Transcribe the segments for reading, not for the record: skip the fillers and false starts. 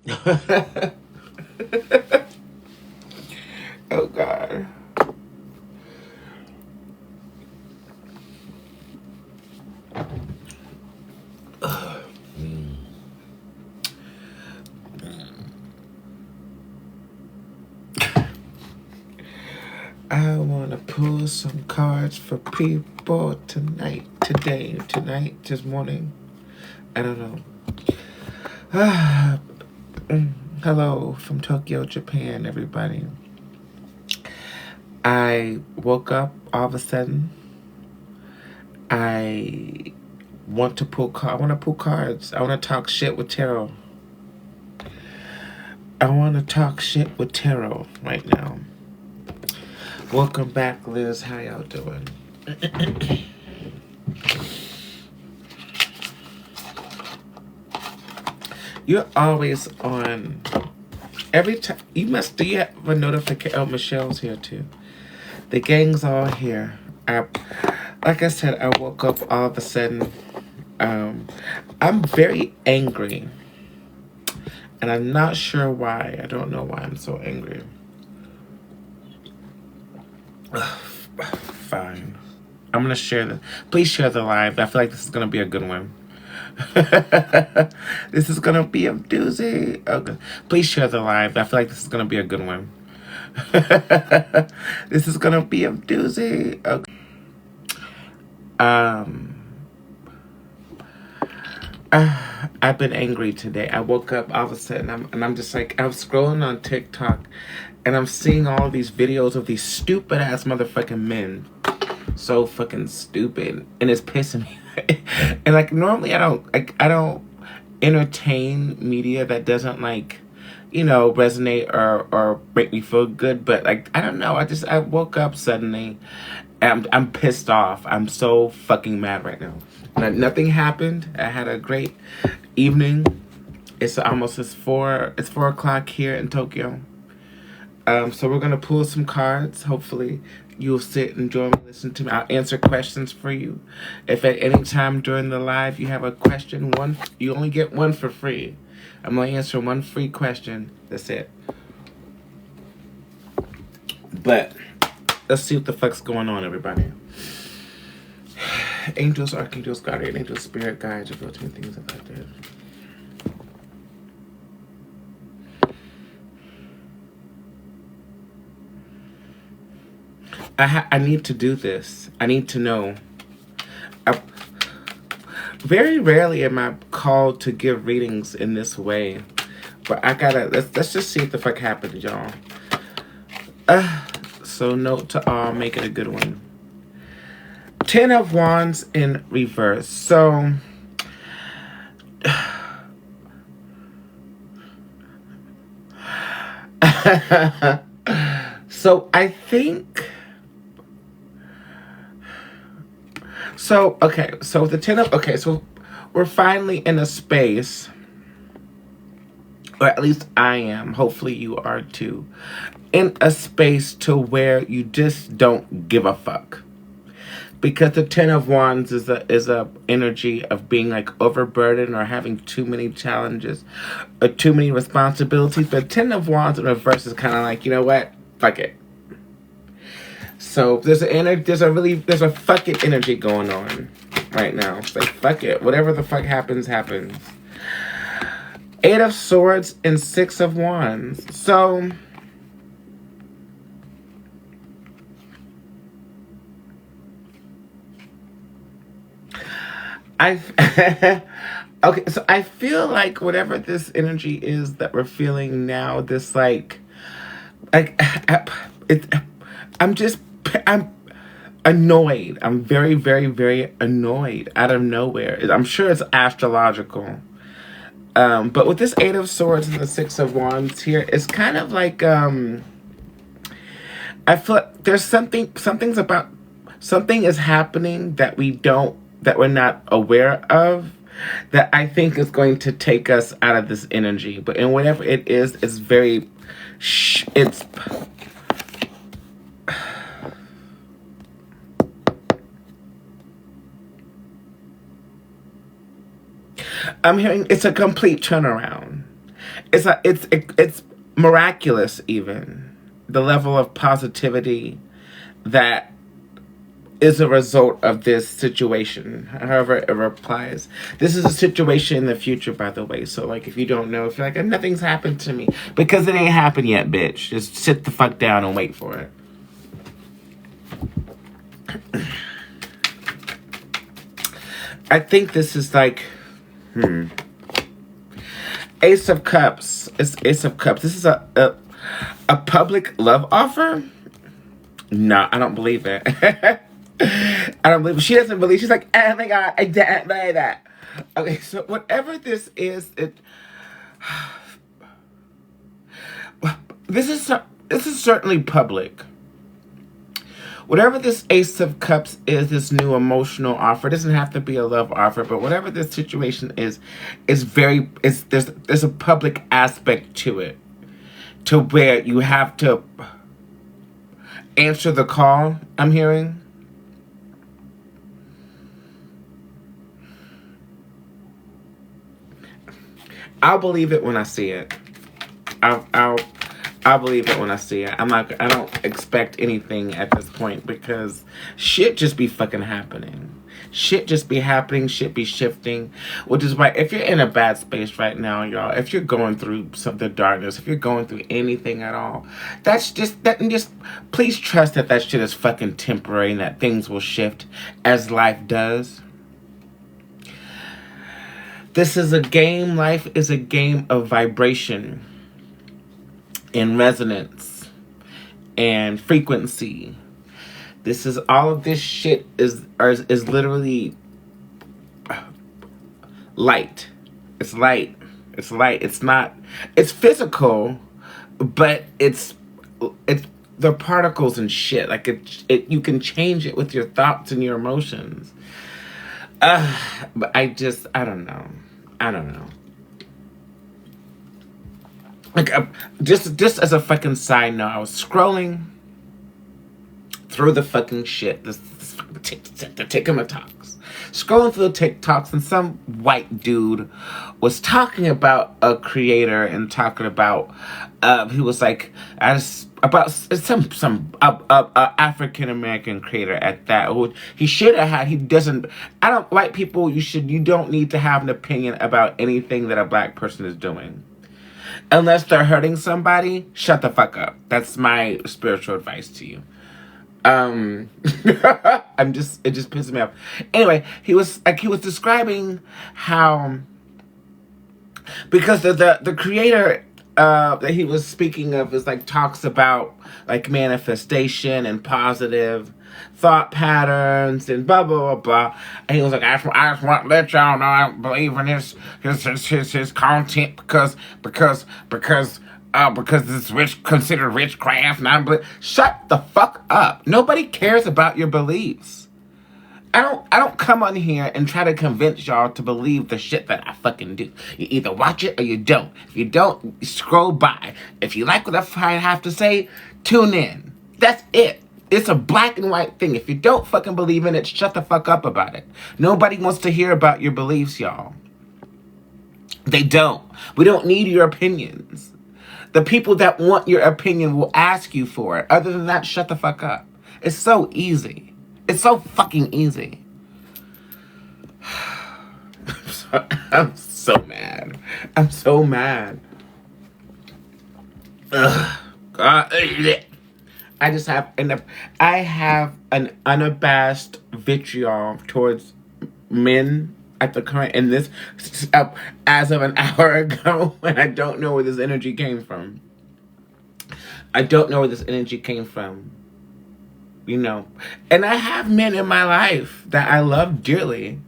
Oh God. I wanna pull some cards for people tonight, today, tonight, this morning. I don't know. Hello from Tokyo, Japan, everybody. I woke up all of a sudden. I want to pull cards. I want to pull cards. I want to talk shit with tarot. I want to talk shit with tarot right now. Welcome back, Liz. How y'all doing? You're always on. Every time you must. Do you have a notification? Oh, Michelle's here too. The gang's all here. Like I said, I woke up all of a sudden. I'm very angry, and I'm not sure why. I don't know why I'm so angry. Fine. I'm gonna share the. Please share the live. I feel like this is gonna be a good one. This is gonna be a doozy. Okay. Please share the live. I feel like this is gonna be a good one. This is gonna be a doozy. Okay. Um. I've been angry today. I woke up all of a sudden, I'm just like, I'm scrolling on TikTok, and I'm seeing all these videos of these stupid ass motherfucking men, so fucking stupid, and it's pissing me. And like normally I don't entertain media that doesn't like, resonate or make me feel good, but like I don't know. I woke up suddenly. I'm pissed off. I'm so fucking mad right now. Nothing happened. I had a great evening. It's 4 o'clock here in Tokyo. So we're gonna pull some cards. Hopefully you'll sit and join me, listen to me. I'll answer questions for you. If at any time during the live you have a question, you only get one for free. I'm gonna answer one free question. That's it. But let's see what the fuck's going on, everybody. Angels, archangels, guardian angels, spirit guides, reveal to me things about this. I need to do this. I need to know. Very rarely am I called to give readings in this way, but I gotta. Let's just see what the fuck happened, y'all. So note to all, make it a good one. 10 of Wands in reverse. So so I think. So okay. So the 10 of so we're finally in a space, or at least I am. Hopefully you are too, in a space to where you just don't give a fuck. Because the 10 of Wands is a energy of being like overburdened or having too many challenges or too many responsibilities. But 10 of Wands in reverse is kind of like, you know what? Fuck it. So there's a fuck it energy going on right now. It's like fuck it. Whatever the fuck happens, happens. 8 of Swords and 6 of Wands. So okay, so I feel like whatever this energy is that we're feeling now, this like it, I'm annoyed. I'm very, very, very annoyed out of nowhere. I'm sure it's astrological. But with this 8 of Swords and the 6 of Wands here, it's kind of like I feel like there's something is happening that we're not aware of, that I think is going to take us out of this energy. But in whatever it is, it's very it's I'm hearing it's a complete turnaround. It's miraculous, even the level of positivity that is a result of this situation, however it applies. This is a situation in the future, by the way. So, like, if you don't know, if you're like, nothing's happened to me, because it ain't happened yet, bitch. Just sit the fuck down and wait for it. I think this is like, Ace of Cups. It's Ace of Cups. This is a public love offer? No, I don't believe it. I don't believe it. She doesn't believe. She's like, oh my God, I don't believe that. Okay, so whatever this is, this is certainly public. Whatever this Ace of Cups is, this new emotional offer, it doesn't have to be a love offer, but whatever this situation is there's a public aspect to it, to where you have to answer the call I'm hearing. I'll believe it when I see it. I'll believe it when I see it. I don't expect anything at this point, because shit just be fucking happening. Shit just be happening. Shit be shifting. Which is why, if you're in a bad space right now, y'all, if you're going through the darkness, if you're going through anything at all, just please trust that shit is fucking temporary and that things will shift as life does. This is a game. Life is a game of vibration and resonance and frequency. This is all of this shit is literally light. It's light. It's light. It's not. It's physical, but it's the particles and shit. Like it you can change it with your thoughts and your emotions. But I don't know. Like, just as a fucking side note, I was scrolling through the fucking shit, the TikToks. Scrolling through the TikToks, and some white dude was talking about a creator and talking about, he was like, about some African American creator at that. Who he should have had. He doesn't. White people. You don't need to have an opinion about anything that a black person is doing. Unless they're hurting somebody, shut the fuck up. That's my spiritual advice to you. It just pisses me off. Anyway, he was describing how, because the creator that he was speaking of is like, talks about like manifestation and positive thought patterns and blah blah blah blah. And he was like, I just want to let y'all know I don't believe in his content because it's considered witchcraft, and I don't believe. Shut the fuck up. Nobody cares about your beliefs. I don't come on here and try to convince y'all to believe the shit that I fucking do. You either watch it or you don't. If you don't, scroll by. If you like what I have to say, tune in. That's it. It's a black and white thing. If you don't fucking believe in it, shut the fuck up about it. Nobody wants to hear about your beliefs, y'all. They don't. We don't need your opinions. The people that want your opinion will ask you for it. Other than that, shut the fuck up. It's so easy. It's so fucking easy. I'm so mad. I'm so mad. Ugh. God. I have an unabashed vitriol towards men at the current, and this, as of an hour ago, and I don't know where this energy came from. You know, and I have men in my life that I love dearly.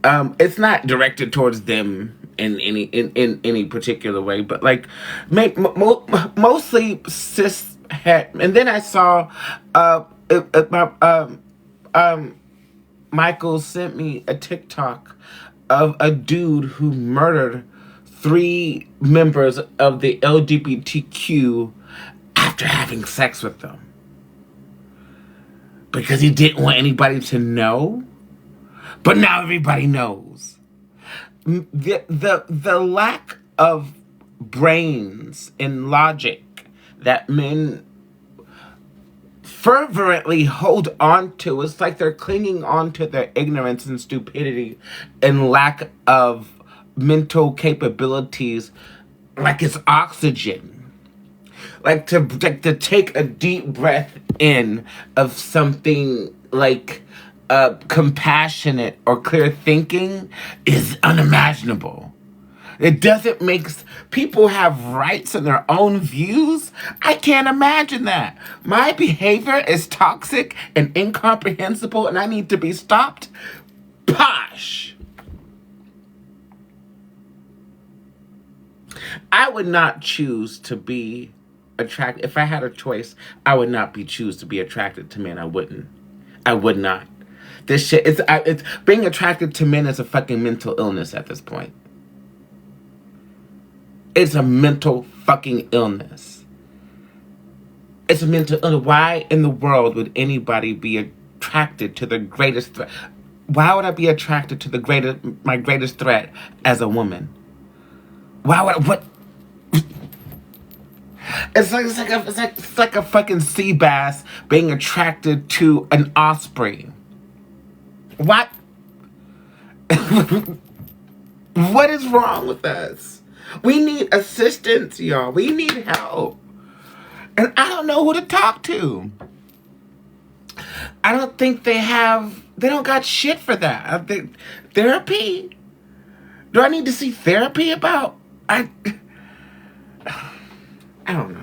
It's not directed towards them in any particular way, but like, mostly cis het. And then I saw, Michael sent me a TikTok of a dude who murdered 3 members of the LGBTQ after having sex with them. Because he didn't want anybody to know. But now everybody knows. The lack of brains and logic that men fervently hold on to. It's like they're clinging on to their ignorance and stupidity and lack of mental capabilities like it's oxygen. Like to take a deep breath in of something like compassionate or clear thinking is unimaginable. It doesn't make people have rights and their own views. I can't imagine that. My behavior is toxic and incomprehensible and I need to be stopped. Posh. I would not choose to be attracted. If I had a choice, I would not choose to be attracted to men. I wouldn't. I would not. This shit, it's being attracted to men is a fucking mental illness at this point. It's a mental fucking illness. It's a mental illness. Why in the world would anybody be attracted to the greatest threat? Why would I be attracted to my greatest threat as a woman? Why would I, what? It's like a fucking sea bass being attracted to an osprey. What? What is wrong with us? We need assistance, y'all. We need help. And I don't know who to talk to. I don't think they don't got shit for that. I think therapy? Do I need to see therapy about? I don't know.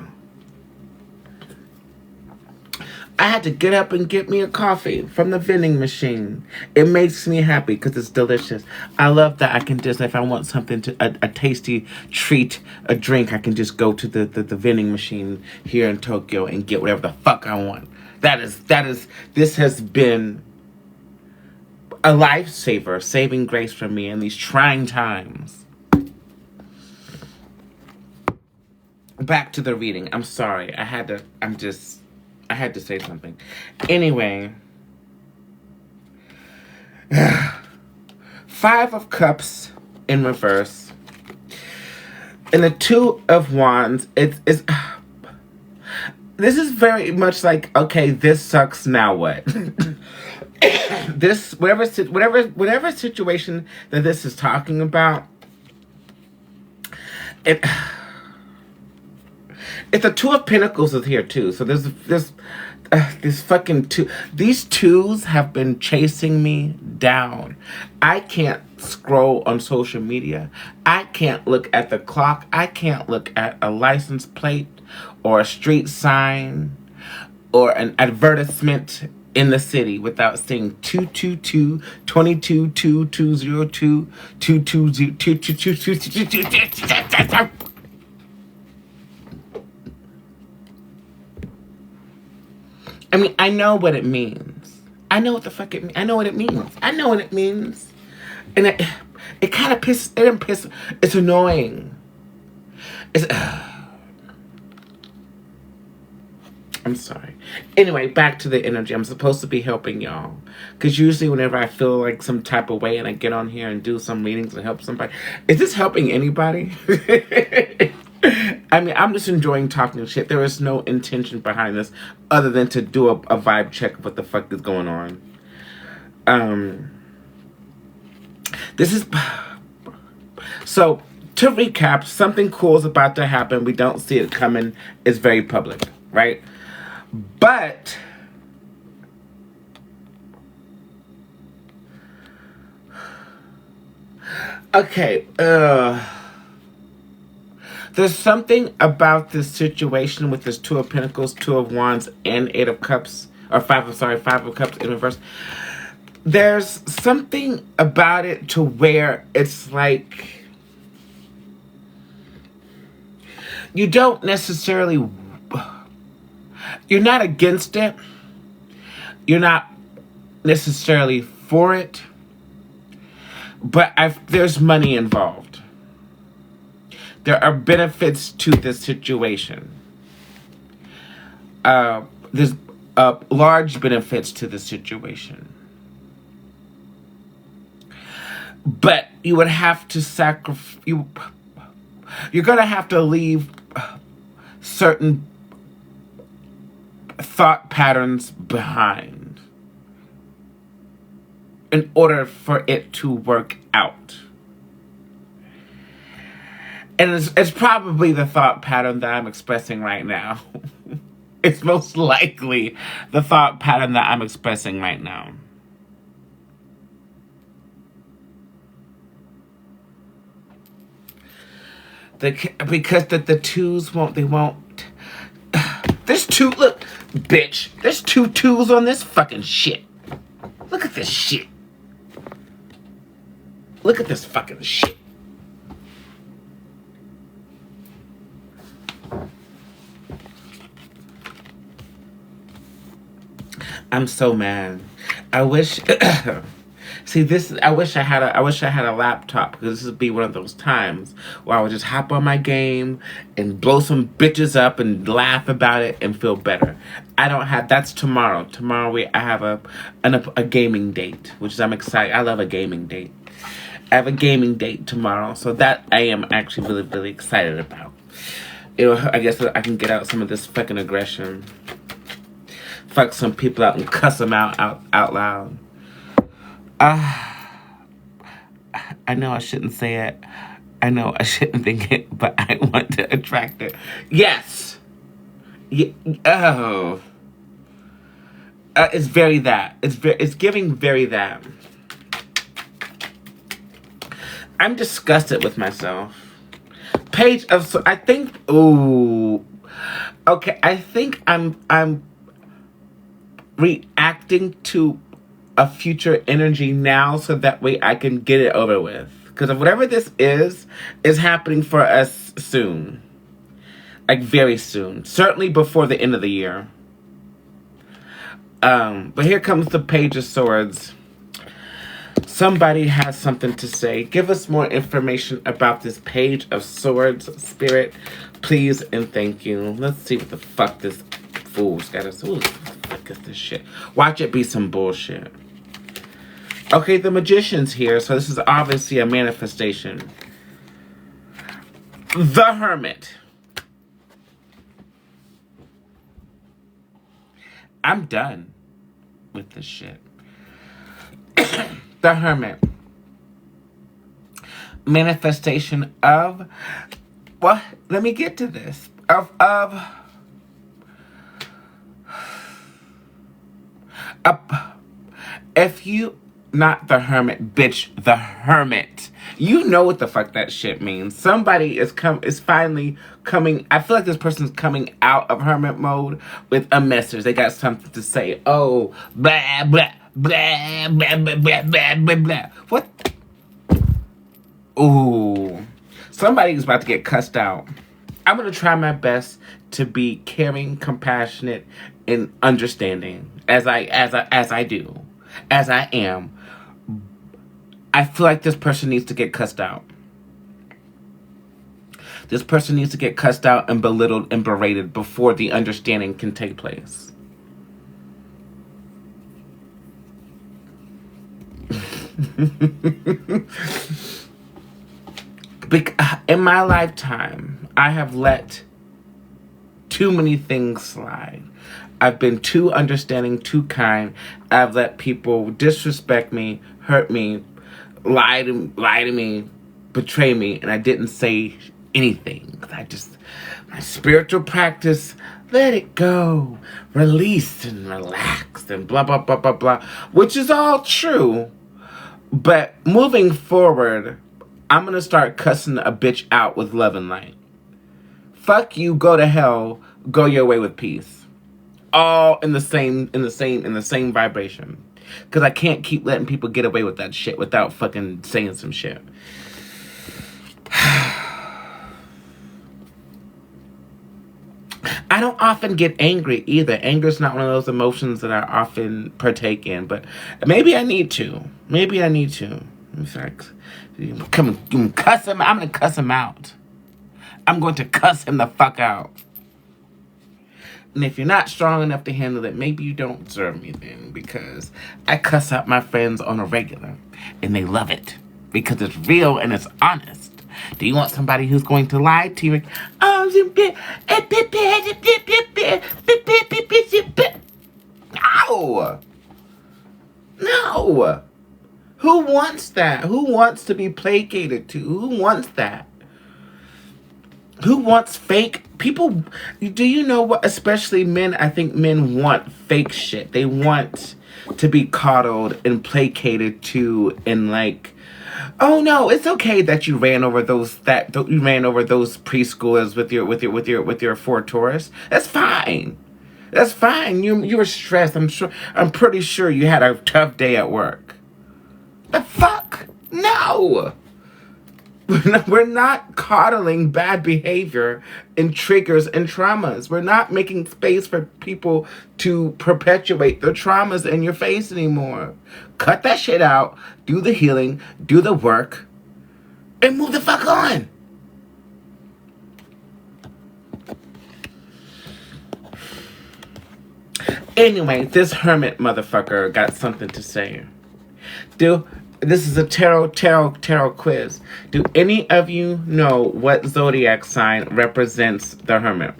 I had to get up and get me a coffee from the vending machine. It makes me happy because it's delicious. I love that I can just, if I want something, a tasty treat, a drink, I can just go to the vending machine here in Tokyo and get whatever the fuck I want. This has been a lifesaver, saving grace for me in these trying times. Back to the reading. I'm sorry. I had to say something. Anyway. 5 of Cups in reverse. And the 2 of Wands. It's this is very much like, okay, this sucks, now what? This, whatever situation that this is talking about, it's a 2 of Pentacles is here too. So there's this fucking 2. These 2s have been chasing me down. I can't scroll on social media. I can't look at the clock. I can't look at a license plate or a street sign or an advertisement in the city without seeing 222 22 2202 220. I mean, I know what it means. I know what the fuck it means. I know what it means. I know what it means. And it kind of pisses, it's annoying. I'm sorry. Anyway, back to the energy. I'm supposed to be helping y'all. Because usually whenever I feel like some type of way and I get on here and do some readings and help somebody, is this helping anybody? I mean, I'm just enjoying talking shit. There is no intention behind this other than to do a vibe check of what the fuck is going on. This is... So, to recap, something cool is about to happen. We don't see it coming. It's very public, right? But... Okay, there's something about this situation with this 2 of Pentacles, 2 of Wands, and 8 of Cups, or 5 of Cups in reverse. There's something about it to where it's like you don't necessarily, you're not against it. You're not necessarily for it. But there's money involved. There are benefits to this situation. There's large benefits to the situation. But you would have to sacrifice. You're gonna have to leave certain thought patterns behind in order for it to work out. And it's probably the thought pattern that I'm expressing right now. It's most likely the thought pattern that I'm expressing right now. Because the twos won't, they won't. There's two, look, bitch. There's two twos on this fucking shit. Look at this shit. Look at this fucking shit. I'm so mad. I wish. See this. I wish I had a laptop, because this would be one of those times where I would just hop on my game and blow some bitches up and laugh about it and feel better. I don't have. That's tomorrow. Tomorrow I have a gaming date, which is I'm excited. I love a gaming date. I have a gaming date tomorrow, so that I am actually really, really excited about. I guess I can get out some of this fucking aggression. Fuck some people out and cuss them out loud. I know I shouldn't say it. I know I shouldn't think it, but I want to attract it. Yes. Oh. It's very that. It's giving very that. I'm disgusted with myself. Page of, so I think, ooh. Okay, I think I'm reacting to a future energy now, so that way I can get it over with. Because whatever this is happening for us soon. Like very soon. Certainly before the end of the year. But here comes the Page of Swords. Somebody has something to say. Give us more information about this Page of Swords, Spirit. Please and thank you. Let's see what the fuck this fool's got to say. What the fuck is this shit? Watch it be some bullshit. Okay, the Magician's here, so this is obviously a manifestation. The Hermit. I'm done with this shit. The Hermit. Manifestation of, well, let me get to this. If you, not the Hermit, bitch, the Hermit. You know what the fuck that shit means. Somebody is finally coming. I feel like this person's coming out of hermit mode with a message. They got something to say. Oh, blah, blah, blah, blah, blah, blah, blah, blah, blah. What? Ooh. Somebody's about to get cussed out. I'm going to try my best to be caring, compassionate, and understanding as I am. I feel like this person needs to get cussed out. This person needs to get cussed out and belittled and berated before the understanding can take place. In my lifetime, I have let too many things slide. I've been too understanding, too kind. I've let people disrespect me, hurt me, lie to me, betray me, and I didn't say anything. My spiritual practice, let it go, release and relax, and blah, blah, blah, blah, blah, which is all true. But moving forward, I'm going to start cussing a bitch out with love and light. Fuck you, go to hell, go your way with peace. All in the same vibration. Because I can't keep letting people get away with that shit without fucking saying some shit. I don't often get angry either. Anger is not one of those emotions that I often partake in. But maybe I need to. In fact, come cuss him. I'm going to cuss him out. I'm going to cuss him the fuck out. And if you're not strong enough to handle it, maybe you don't deserve me then. Because I cuss out my friends on a regular. And they love it. Because it's real and it's honest. Do you want somebody who's going to lie to you? Oh, no. No. Who wants that? Who wants to be placated to? Who wants that? Who wants fake people? Do you know what? Especially men, I think men want fake shit. They want to be coddled and placated to, and like, oh no, it's okay that you ran over those preschoolers with your Ford Taurus. That's fine. That's fine. You were stressed. I'm pretty sure you had a tough day at work. The fuck? No. We're not coddling bad behavior and triggers and traumas. We're not making space for people to perpetuate their traumas in your face anymore. Cut that shit out. Do the healing. Do the work. And move the fuck on. Anyway, this hermit motherfucker got something to say. This is a tarot quiz. Do any of you know what zodiac sign represents the hermit?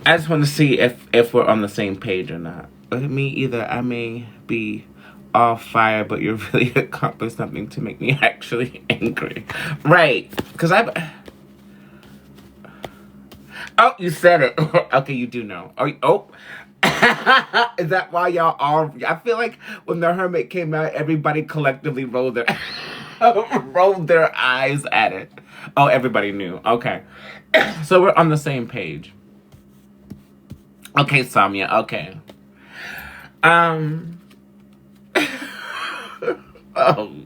I just want to see if we're on the same page or not. Me either. I may be all fire, but you're really accomplished something to make me actually angry. Right. Because Oh, you said it. Okay, you do know. Oh. Is that why y'all all... I feel like when the hermit came out, everybody collectively rolled their eyes at it. Oh, everybody knew. Okay. So we're on the same page. Okay, Samia. Okay. Oh,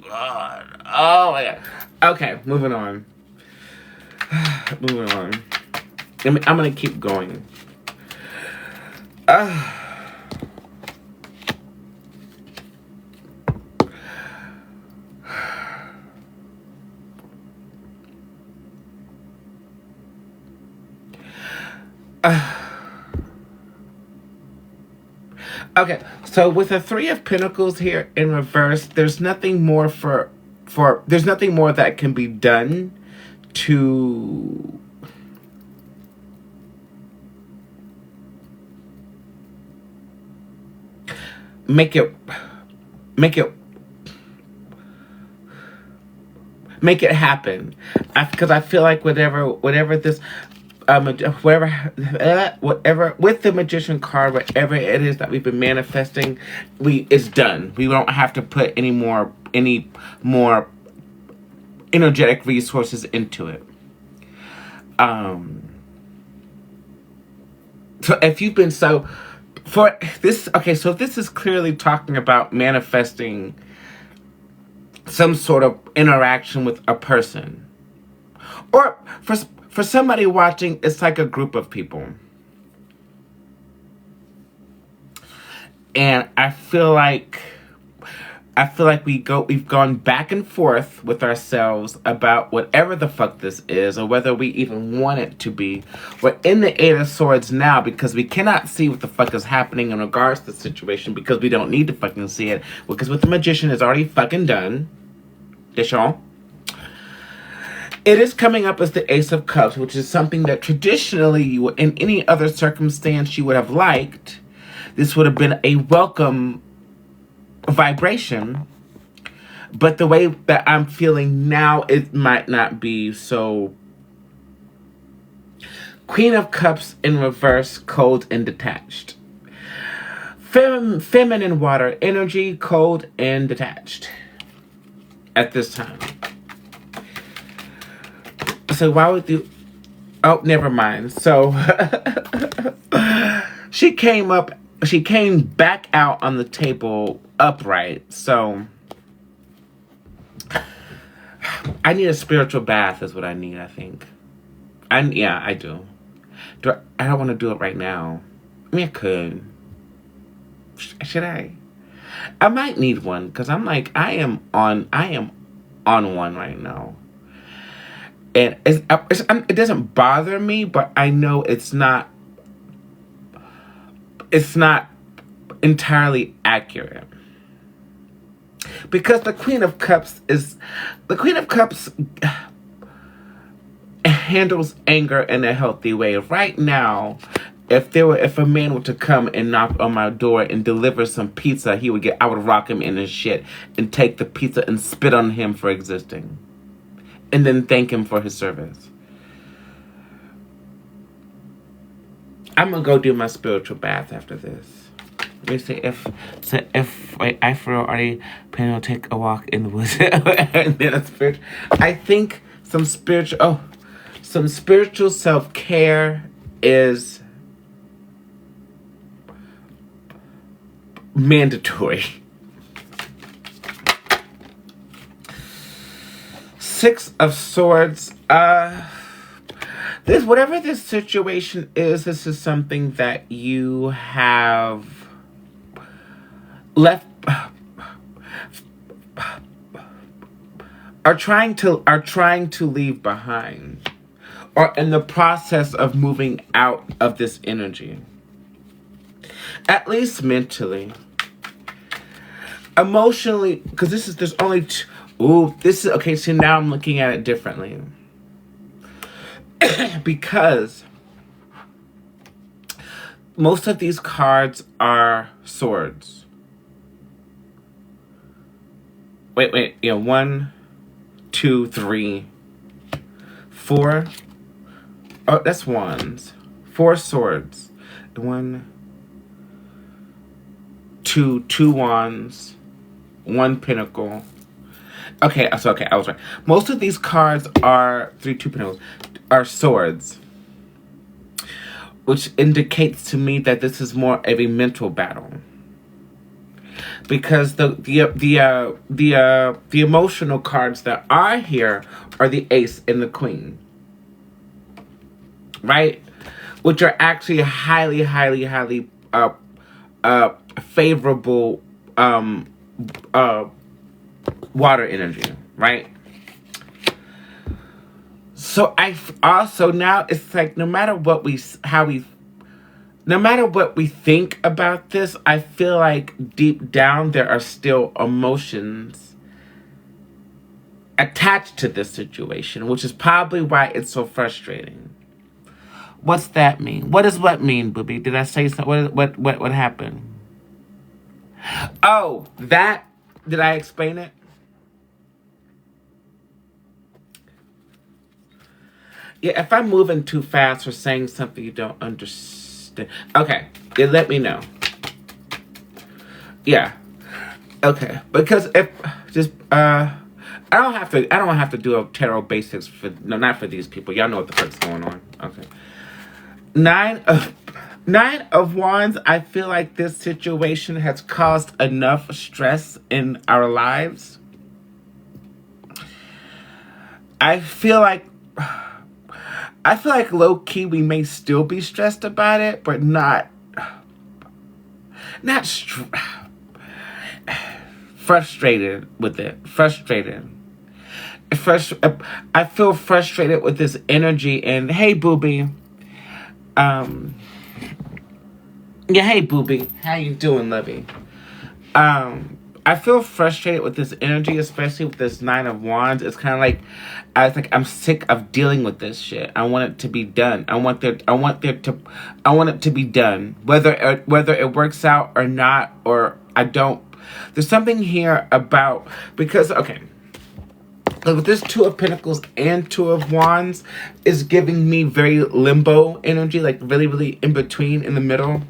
God. Oh, my God. Okay, moving on. Moving on. I'm going to keep going. Okay, so with the Three of Pentacles here in reverse, there's nothing more there's nothing more that can be done to make it happen. Because I feel like whatever this whatever with the Magician card, whatever it is that we've been manifesting, it's done. We don't have to put any more energetic resources into it. So if you've been so this is clearly talking about manifesting some sort of interaction with a person, or for somebody watching, it's like a group of people. And I feel like we've gone back and forth with ourselves about whatever the fuck this is, or whether we even want it to be. We're in the Eight of Swords now because we cannot see what the fuck is happening in regards to the situation, because we don't need to fucking see it. Because with the Magician, it's already fucking done. Deschamps. It is coming up as the Ace of Cups, which is something that traditionally you would, in any other circumstance, you would have liked. This would have been a welcome vibration, but the way that I'm feeling now, it might not be. So Queen of Cups in reverse, cold and detached. Feminine water energy, cold and detached at this time. So why would you... Oh, never mind. So she came back out on the table upright. So I need a spiritual bath is what I need, I think. Yeah, I do. I don't want to do it right now. I mean, I could. Should I? I might need one, because I'm like, I am on one right now. And it doesn't bother me, but I know it's not entirely accurate. Because the Queen of Cups handles anger in a healthy way. Right now, if a man were to come and knock on my door and deliver some pizza, I would rock him in his shit and take the pizza and spit on him for existing. And then thank him for his service. I'm gonna go do my spiritual bath after this. Let me see if I for real already plan to take a walk in the woods and then a spiritual. I think some spiritual self-care is mandatory. 6 of Swords. Whatever this situation is, this is something that you have left, are trying to leave behind, or in the process of moving out of this energy. At least mentally. Emotionally, because there's only two. Ooh, this is, okay, so now I'm looking at it differently. Because most of these cards are swords. Wait, 1, 2, 3, 4. Oh, that's wands. 4 swords. 1, 2 wands, 1 pentacle. Okay, I was right. Most of these cards are 2 pentacles, are swords, which indicates to me that this is more of a mental battle. Because the emotional cards that are here are the Ace and the Queen, right? Which are actually highly favorable water energy, right? So I also now it's like no matter what we think about this, I feel like deep down there are still emotions attached to this situation, which is probably why it's so frustrating. What's that mean? What does what mean, Booby? Did I say something? What happened? Oh, that, did I explain it? Yeah, if I'm moving too fast or saying something you don't understand. Okay, yeah, let me know. Yeah. Okay. Because if just I don't have to do a tarot basics not for these people. Y'all know what the fuck's going on. Okay. 9 of Wands, I feel like this situation has caused enough stress in our lives. I feel like low-key we may still be stressed about it, but not frustrated with it. I feel frustrated with this energy. And hey, Booby. Yeah, hey, Booby. How you doing, lovey? I feel frustrated with this energy, especially with this 9 of Wands. It's kind of like, I'm sick of dealing with this shit. I want it to be done. I want it to be done. Whether it works out or not, or I don't. There's something here about, because, okay. With this 2 of Pentacles and 2 of Wands is giving me very limbo energy, like really, really in between, in the middle.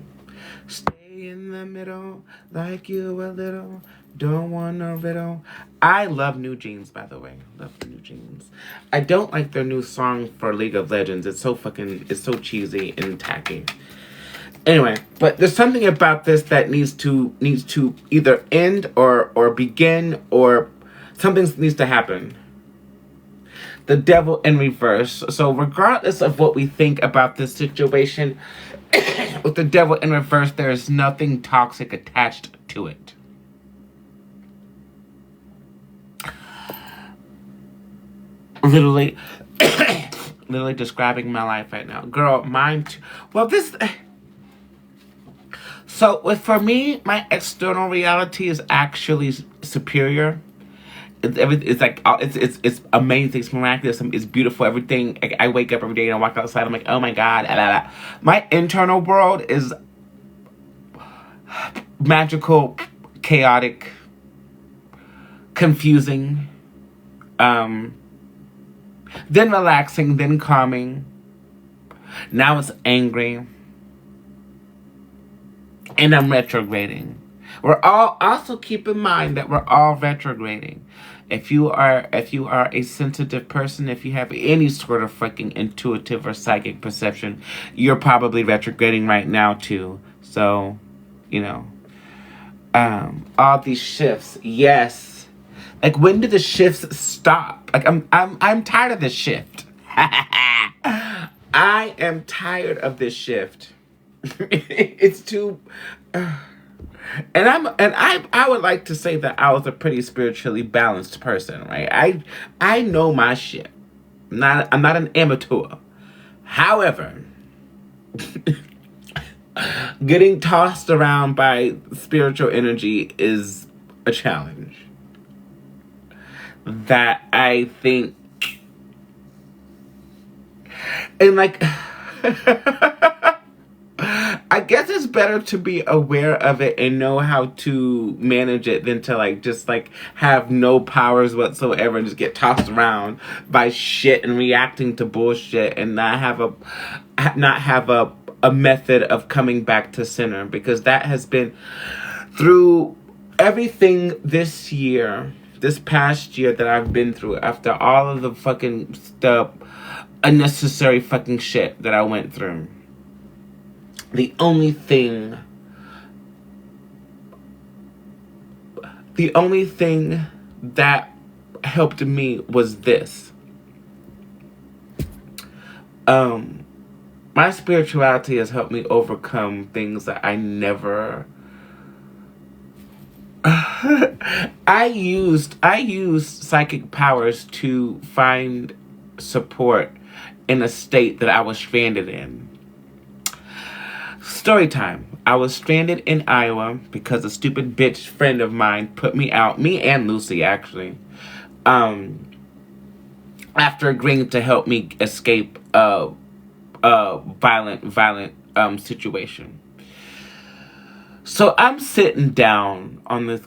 Stay in the middle, like you a little, don't want no riddle. I love New Jeans, by the way. Love the New Jeans. I don't like their new song for League of Legends. It's so cheesy and tacky. Anyway, but there's something about this that needs to either end or begin, or something needs to happen. The Devil in reverse. So regardless of what we think about this situation, with the Devil in reverse, there is nothing toxic attached to it. Literally describing my life right now. Girl, mine too. Well, this... So for me, my external reality is actually superior. It's like it's amazing. It's miraculous. It's beautiful. Everything. I wake up every day and I walk outside. I'm like, oh my god. La, la, la. My internal world is magical, chaotic, confusing, then relaxing, then calming. Now it's angry, and I'm retrograding. We're all also keep in mind that we're all retrograding. If you are a sensitive person, if you have any sort of fucking intuitive or psychic perception, you're probably retrograding right now too. So, you know, all these shifts, yes. Like, when did the shifts stop? Like, I'm tired of this shift. I am tired of this shift. It's too. And I would like to say that I was a pretty spiritually balanced person, right? I know my shit. I'm not an amateur. However, getting tossed around by spiritual energy is a challenge that I think, and like, I guess it's better to be aware of it and know how to manage it than to just have no powers whatsoever and just get tossed around by shit and reacting to bullshit and not have a method of coming back to center, because that has been through everything this past year that I've been through, after all of the unnecessary fucking shit that I went through. The only thing that helped me was this. My spirituality has helped me overcome things that I never. I used psychic powers to find support in a state that I was stranded in. Story time. I was stranded in Iowa because a stupid bitch friend of mine put me out. Me and Lucy, actually. After agreeing to help me escape a violent situation. So I'm sitting down on this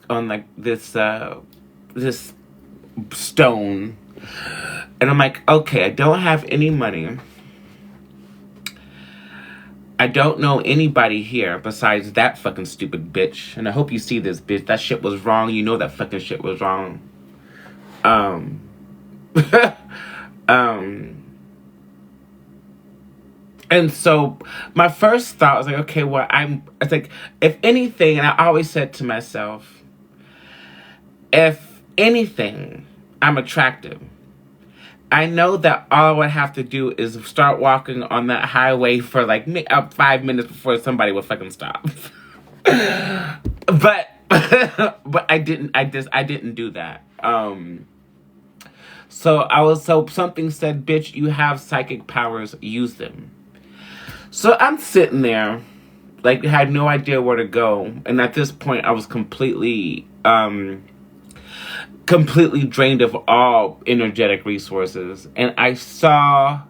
stone, and I'm like, okay, I don't have any money. I don't know anybody here besides that fucking stupid bitch. And I hope you see this, bitch. That shit was wrong. You know that fucking shit was wrong. And so my first thought was like, okay, well, it's like, if anything, and I always said to myself, if anything, I'm attractive. I know that all I would have to do is start walking on that highway for 5 minutes before somebody would fucking stop. but I didn't do that. So something said, bitch, you have psychic powers, use them. So I'm sitting there, had no idea where to go, and at this point I was completely drained of all energetic resources. And I saw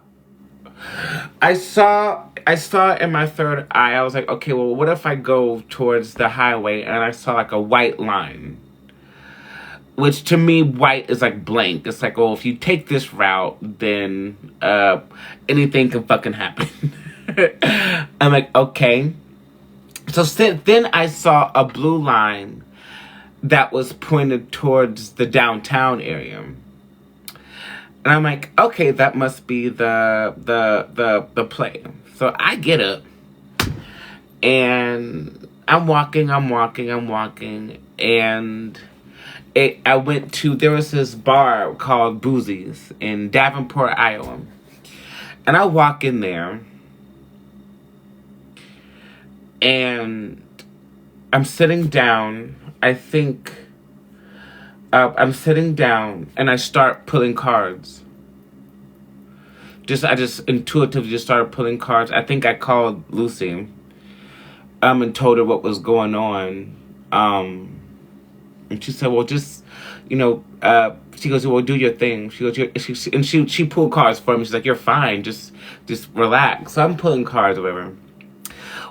in my third eye, I was like, okay, well, what if I go towards the highway and I saw a white line? Which to me, white is blank. It's oh, if you take this route, then anything can fucking happen. I'm like, okay. So then I saw a blue line that was pointed towards the downtown area. And I'm like, okay, that must be the play. So I get up and I'm walking, and there was this bar called Boozy's in Davenport, Iowa. And I walk in there and I'm sitting down. I think I'm sitting down and I start pulling cards. I just intuitively just started pulling cards. I think I called Lucy. and told her what was going on. And she said, well, just, she goes, well, do your thing. She goes, she pulled cards for me. She's like, you're fine. Just relax. So I'm pulling cards or whatever.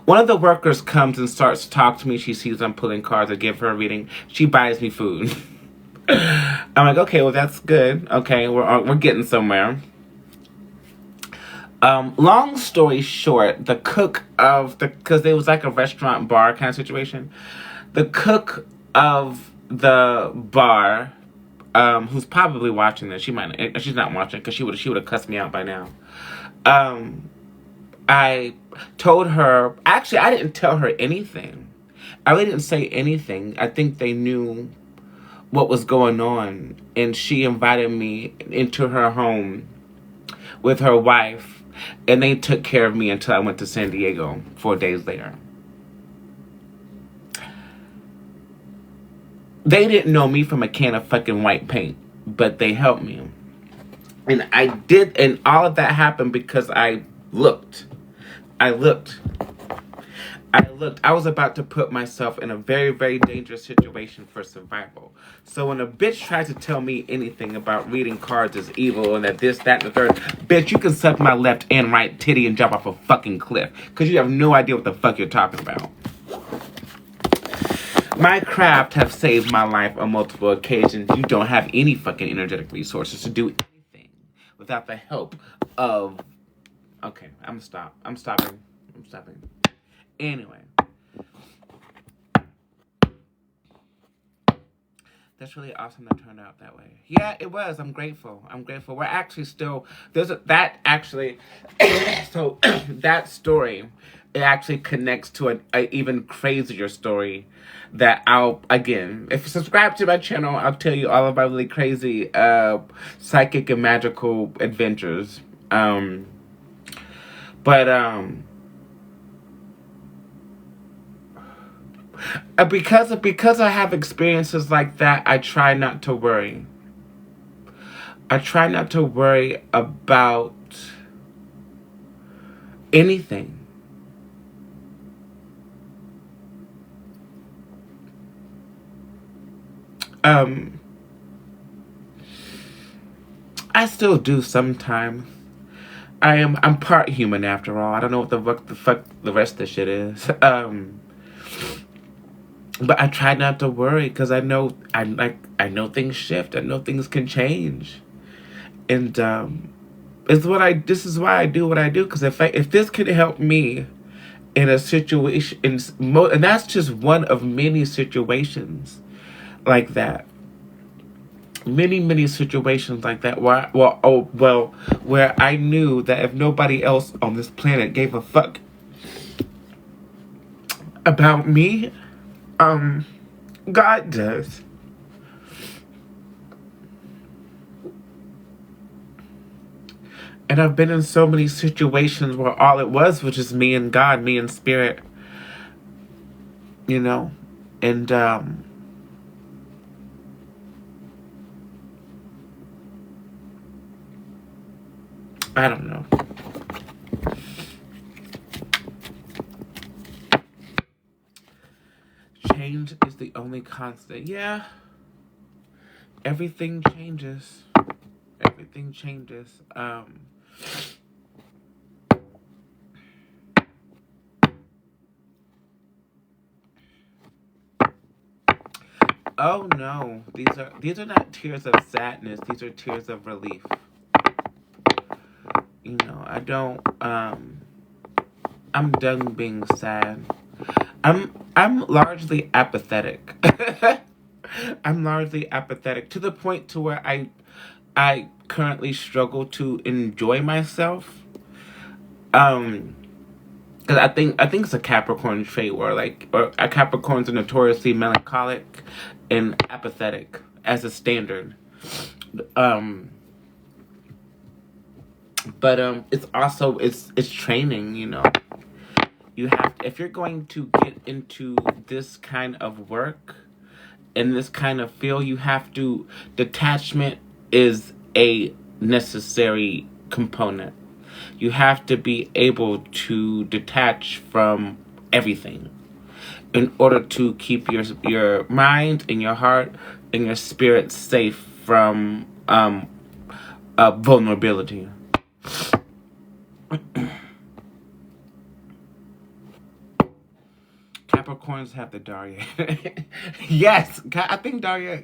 One of the workers comes and starts to talk to me. She sees I'm pulling cards. I give her a reading. She buys me food. I'm like, okay, well, that's good. Okay, we're getting somewhere. Long story short, the cook of because it was like a restaurant bar kind of situation. The cook of the bar, who's probably watching this, she's not watching because she would have cussed me out by now. I told her, actually, I didn't tell her anything. I really didn't say anything. I think they knew what was going on, and she invited me into her home with her wife, and they took care of me until I went to San Diego 4 days later. They didn't know me from a can of fucking white paint, but they helped me. And and all of that happened because I looked. I was about to put myself in a very, very dangerous situation for survival. So when a bitch tried to tell me anything about reading cards is evil and that this, that, and the third, bitch, you can suck my left and right titty and jump off a fucking cliff. Because you have no idea what the fuck you're talking about. My craft have saved my life on multiple occasions. You don't have any fucking energetic resources to do anything without the help of... Okay, I'm stopping. Anyway. That's really awesome that turned out that way. Yeah, it was. I'm grateful. We're actually still... so that story, it actually connects to an even crazier story that if you subscribe to my channel, I'll tell you all of my really crazy psychic and magical adventures. Because I have experiences like that, I try not to worry. I try not to worry about anything. I still do sometimes. I'm part human after all. I don't know what the fuck the rest of the shit is. But I try not to worry because I know things shift. I know things can change, and this is why I do what I do. Because if this could help me in a situation, and that's just one of many situations like that. Many situations like that where I knew that if nobody else on this planet gave a fuck about me, God does. And I've been in so many situations where all it was just me and God, me and spirit, and I don't know. Change is the only constant. Yeah. Everything changes. Everything changes. Oh no. These are not tears of sadness. These are tears of relief. I don't I'm done being sad. I'm largely apathetic. I'm largely apathetic to the point to where I currently struggle to enjoy myself. Because I think it's a Capricorn trait where Capricorns are notoriously melancholic and apathetic as a standard. But it's also it's training, You have if you're going to get into this kind of work in this kind of field, you have to detachment is a necessary component. You have to be able to detach from everything. in order to keep your mind and your heart and your spirit safe from vulnerability. Capricorns have the Daria. Yes, I think Daria.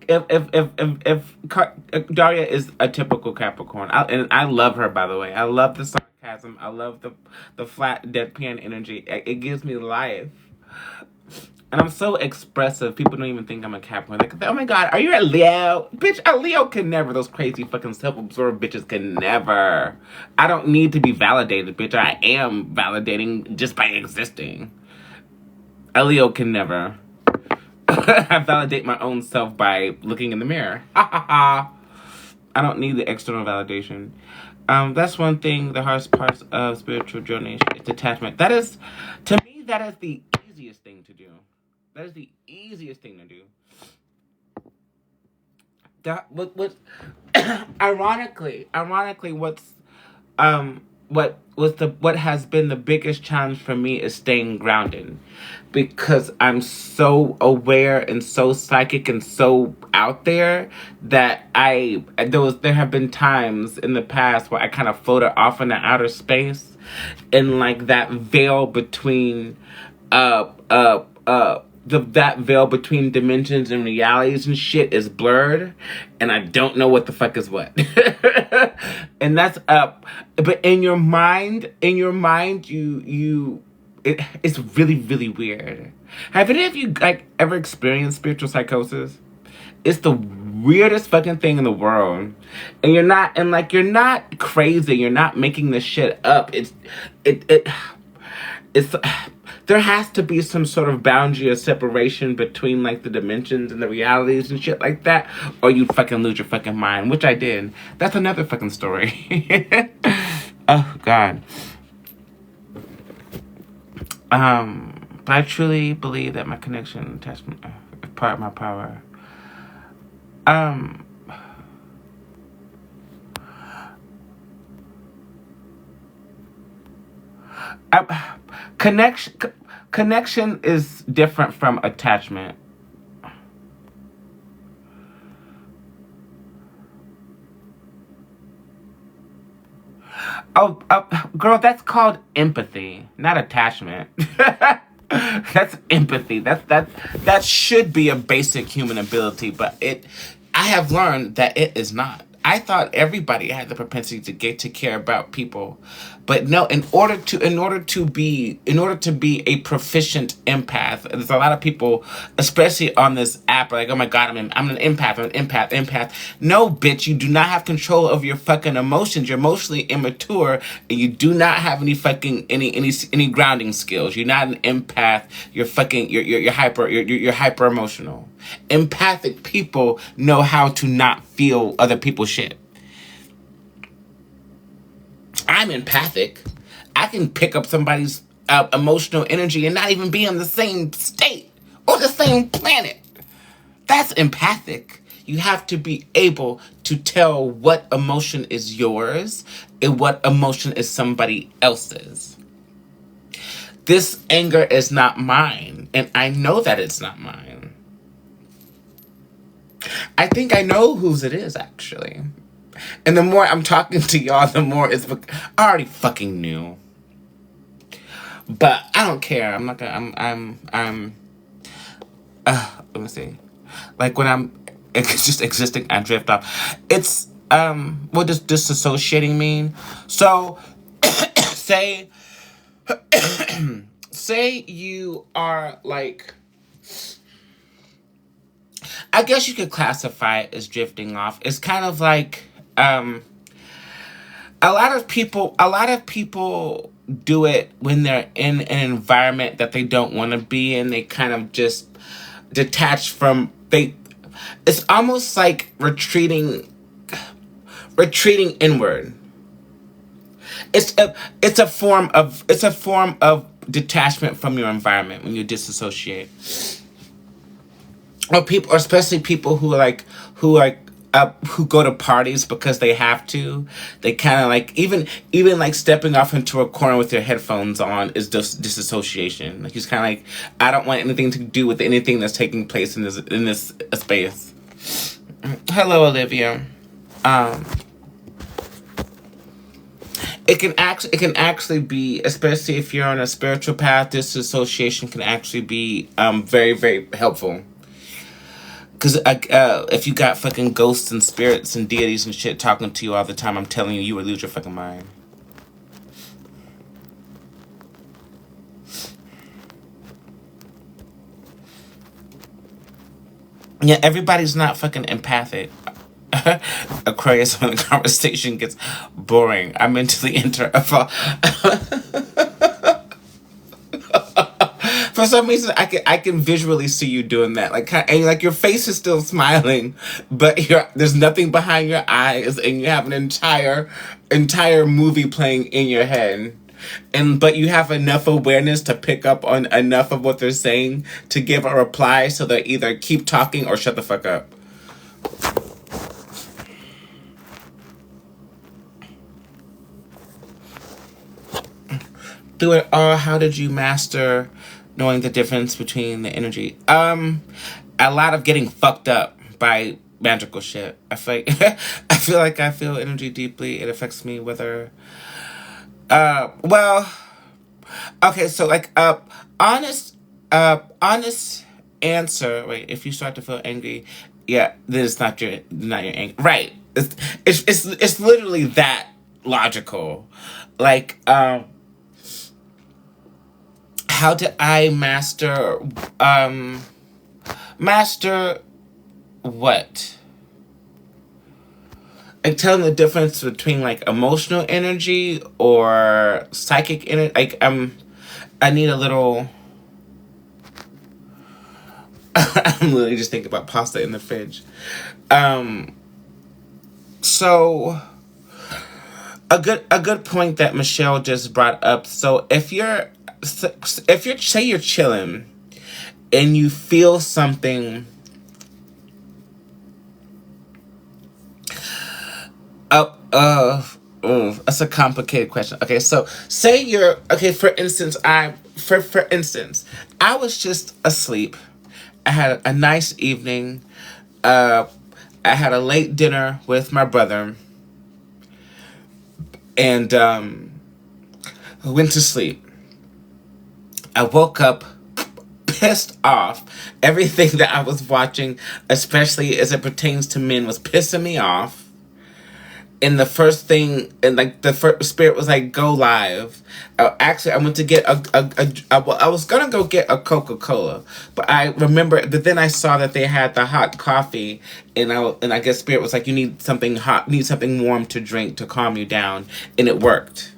If Daria is a typical Capricorn, and I love her, by the way. I love the sarcasm. I love the flat deadpan energy. It gives me life. And I'm so expressive. People don't even think I'm a Capricorn. Like, oh my God, are you a Leo? Bitch, a Leo can never. Those crazy fucking self-absorbed bitches can never. I don't need to be validated, bitch. I am validating just by existing. A Leo can never. I validate my own self by looking in the mirror. I don't need the external validation. That's one thing, the hardest parts of spiritual journey is detachment. That is, to me, that is the easiest thing to do. That is the easiest thing to do. Ironically, what has been the biggest challenge for me is staying grounded, because I'm so aware and so psychic and so out there that there have been times in the past where I kind of floated off in the outer space, and like that veil between that veil between dimensions and realities and shit is blurred, and I don't know what the fuck is what. And that's but in your mind, it's really, really weird. Have any of you like ever experienced spiritual psychosis? It's the weirdest fucking thing in the world. And you're not crazy, you're not making this shit up. It's there has to be some sort of boundary or separation between like the dimensions and the realities and shit like that, or you fucking lose your fucking mind, which I did. That's another fucking story. Oh God. But I truly believe that my connection and attachment is part of my power. Connection is different from attachment. Oh, girl, that's called empathy, not attachment. That's empathy. That should be a basic human ability, but I have learned that it is not. I thought everybody had the propensity to care about people, but no. In order to be a proficient empath, there's a lot of people, especially on this app, are like, oh my God, I'm an empath. I'm an empath. No, bitch, you do not have control of your fucking emotions. You're emotionally immature, and you do not have any fucking any grounding skills. You're not an empath. You're fucking you're hyper emotional. Empathic people know how to not feel other people's shit. I'm empathic. I can pick up somebody's emotional energy and not even be in the same state or the same planet. That's empathic. You have to be able to tell what emotion is yours and what emotion is somebody else's. This anger is not mine, and I know that it's not mine. I think I know whose it is, actually. And the more I'm talking to y'all, the more I already fucking knew. But I don't care. I'm not gonna, let me see. Like when I'm just existing, I drift off. It's, what does disassociating mean? So, say you are like, I guess you could classify it as drifting off. It's kind of like, a lot of people do it when they're in an environment that they don't want to be in. They kind of just detach from, it's almost like retreating inward. It's a form of detachment from your environment when you disassociate. Or especially people who who go to parties because they have to. They kind of like even like stepping off into a corner with your headphones on is just disassociation. Like he's kind of like, I don't want anything to do with anything that's taking place in this space. Hello, Olivia. Um, it can actually be, especially if you're on a spiritual path, disassociation can actually be very very helpful. Because if you got fucking ghosts and spirits and deities and shit talking to you all the time, I'm telling you, you would lose your fucking mind. Yeah, everybody's not fucking empathic. Aquarius, when the conversation gets boring, I mentally enter a For some reason, I can visually see you doing that, and like your face is still smiling, but there's nothing behind your eyes, and you have an entire movie playing in your head, but you have enough awareness to pick up on enough of what they're saying to give a reply, so they either keep talking or shut the fuck up. Through it all, how did you master knowing the difference between the energy? A lot of getting fucked up by magical shit. I feel energy deeply. It affects me whether well, okay, so like honest honest answer. Wait, if you start to feel angry, yeah, then it's not your anger. Right. It's literally that logical. Like how did I master what? Like telling the difference between like emotional energy or psychic energy. Like I need a little. I'm literally just thinking about pasta in the fridge. So a good point that Michelle just brought up. So if you're say you're chilling and you feel something up that's a complicated question. Okay, so say you're okay, for instance, I was just asleep. I had a nice evening. uh I had a late dinner with my brother, and went to sleep. I woke up pissed off. Everything that I was watching, especially as it pertains to men, was pissing me off. And the first thing, and like the first spirit was like, go live. Actually, I went to get I was gonna go get a Coca-Cola, but I remember that then I saw that they had the hot coffee, and I guess spirit was like, you need something hot, need something warm to drink to calm you down, and it worked.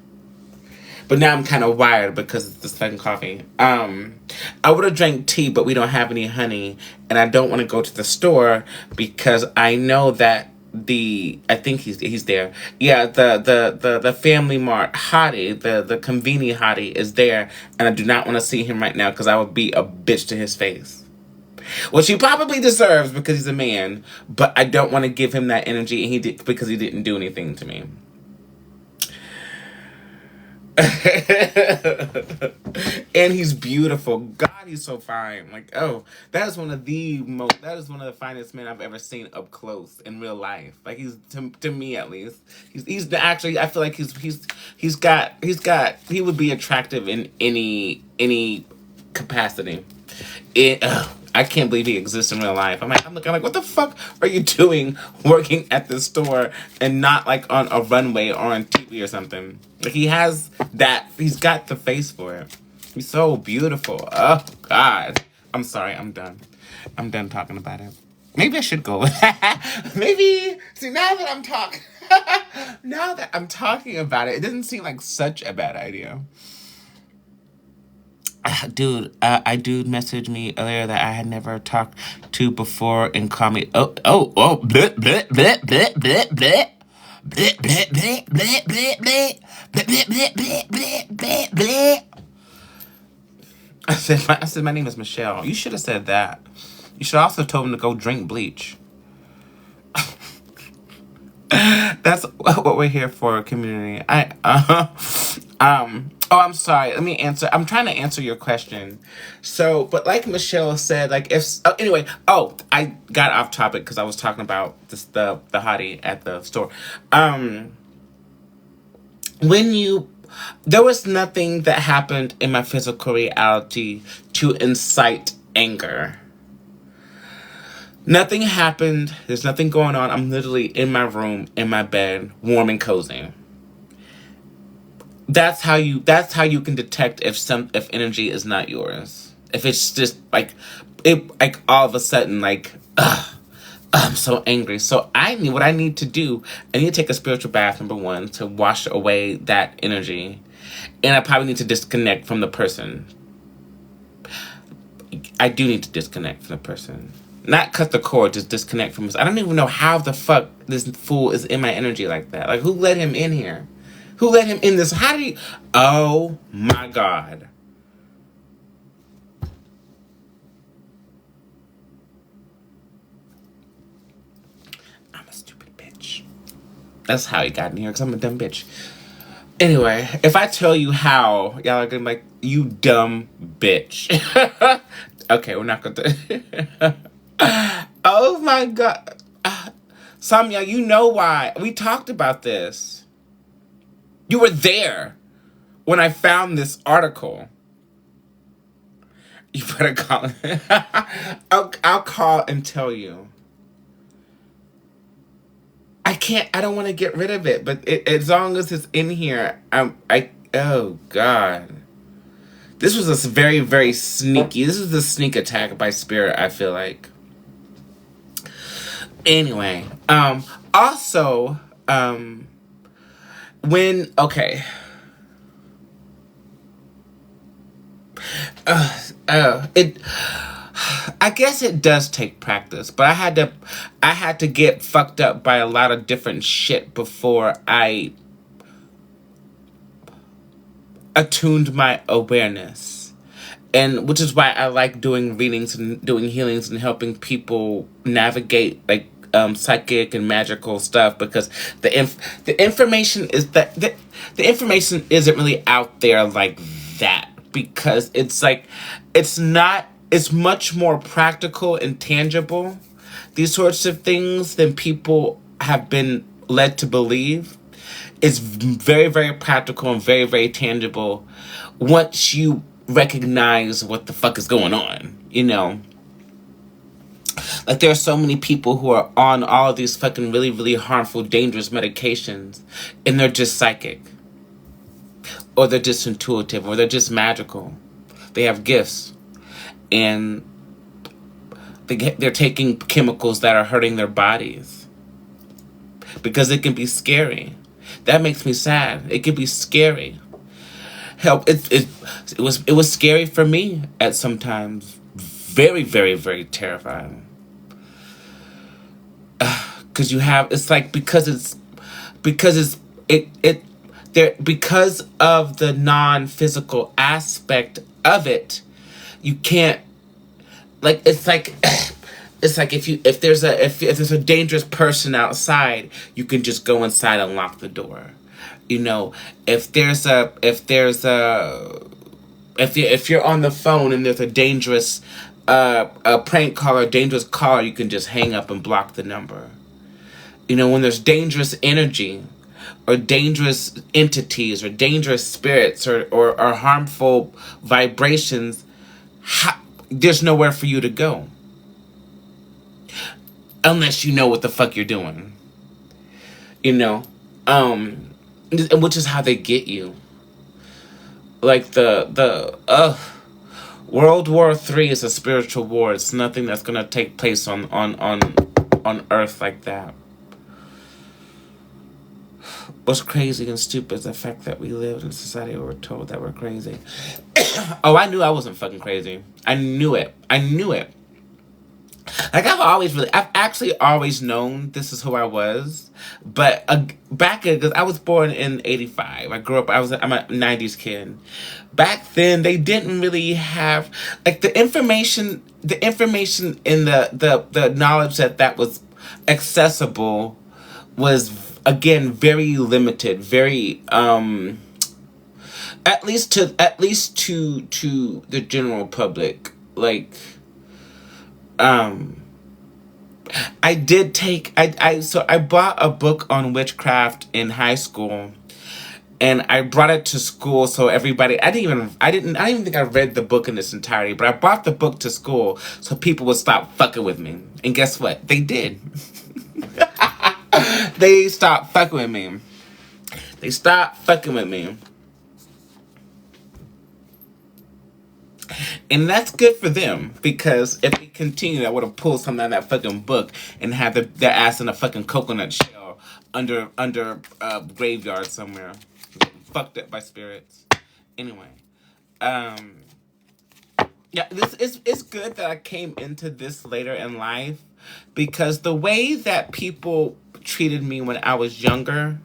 But now I'm kind of wired because it's this fucking coffee. I would have drank tea, but we don't have any honey, and I don't want to go to the store because I know that I think he's there. Yeah, the Family Mart hottie, the conveni hottie is there, and I do not want to see him right now because I would be a bitch to his face. Which he probably deserves because he's a man, but I don't want to give him that energy, and because he didn't do anything to me. And he's beautiful. God, he's so fine. Like, oh, that is one of the finest men I've ever seen up close in real life. Like, he's to me at least. He's actually, I feel like he would be attractive in any capacity. I can't believe he exists in real life. I'm looking like, what the fuck are you doing working at the store and not like on a runway or on TV or something? Like he's got the face for it. He's so beautiful. Oh God. I'm sorry, I'm done. I'm done talking about it. Maybe I should go. Maybe see now that I'm talking about it, it doesn't seem like such a bad idea. Dude, I dude messaged me earlier that I had never talked to before and called me bleh, bleh, bleh, bleh, bleh, bleh. Bleh, bleh, bleh, bleh, bleh, bleh. Bleh, bleh, bleh, bleh, bleh, bleh, bleh. I said my name is Michelle. You should have said that. You should also told him to go drink bleach. That's what we're here for, community. Oh, I'm sorry. Let me answer. I'm trying to answer your question. So, but like Michelle said, like if anyway. Oh, I got off topic because I was talking about this, the hottie at the store. When you, there was nothing that happened in my physical reality to incite anger. Nothing happened. There's nothing going on. I'm literally in my room, in my bed, warm and cozy. That's how you can detect if energy is not yours. If it's just like it, like all of a sudden, like, ugh, I'm so angry. So what I need to do. I need to take a spiritual bath, number one, to wash away that energy. And I probably need to disconnect from the person. I do need to disconnect from the person. Not cut the cord, just disconnect from us. I don't even know how the fuck this fool is in my energy like that. Like, who let him in here? Who let him in this? How do you... Oh, my God. I'm a stupid bitch. That's how he got in here, because I'm a dumb bitch. Anyway, if I tell you how, y'all are gonna be like, you dumb bitch. Okay, we're not gonna... Oh, my God. Samya, you know why. We talked about this. You were there when I found this article. You better call. I'll call and tell you. I don't want to get rid of it, but as long as it's in here, oh God. This was a very, very sneaky, this is a sneak attack by spirit, I feel like. Anyway, also, okay. I guess it does take practice, but I had to get fucked up by a lot of different shit before I attuned my awareness. And which is why I like doing readings and doing healings and helping people navigate like psychic and magical stuff, because the information is that the information isn't really out there like that, because it's like it's much more practical and tangible, these sorts of things, than people have been led to believe. It's very, very practical and very, very tangible once you recognize what the fuck is going on, you know? Like, there are so many people who are on all of these fucking really, really harmful, dangerous medications, and they're just psychic. Or they're just intuitive, or they're just magical. They have gifts. And they're taking chemicals that are hurting their bodies. Because it can be scary. That makes me sad. It can be scary. Help! It was scary for me at sometimes. Very, very, very terrifying. Because because of the non-physical aspect of it, you can't, like, it's like if there's a dangerous person outside, you can just go inside and lock the door. You know, if you're on the phone and there's a dangerous a prank call or dangerous caller, you can just hang up and block the number. You know, when there's dangerous energy or dangerous entities or dangerous spirits or harmful vibrations, there's nowhere for you to go. Unless you know what the fuck you're doing. You know? Which is how they get you. Like World War III is a spiritual war. It's nothing that's gonna take place on Earth like that. What's crazy and stupid is the fact that we live in a society where we're told that we're crazy. Oh, I knew I wasn't fucking crazy. I knew it. Like, I've actually always known this is who I was. But because I was born in 85. I'm a 90s kid. Back then, they didn't really have, like, the information in the knowledge that was accessible was again very limited, very at least to the general public. Like um I did take I bought a book on witchcraft in high school, and I brought it to school so everybody I didn't even think I read the book in its entirety, but I brought the book to school so people would stop fucking with me. And guess what? They did. They stopped fucking with me. They stopped fucking with me. And that's good for them, because if they continued, I would have pulled something out of that fucking book and had their ass in a fucking coconut shell under a graveyard somewhere, fucked up by spirits. Anyway, yeah, this is it's good that I came into this later in life, because the way that people treated me when I was younger.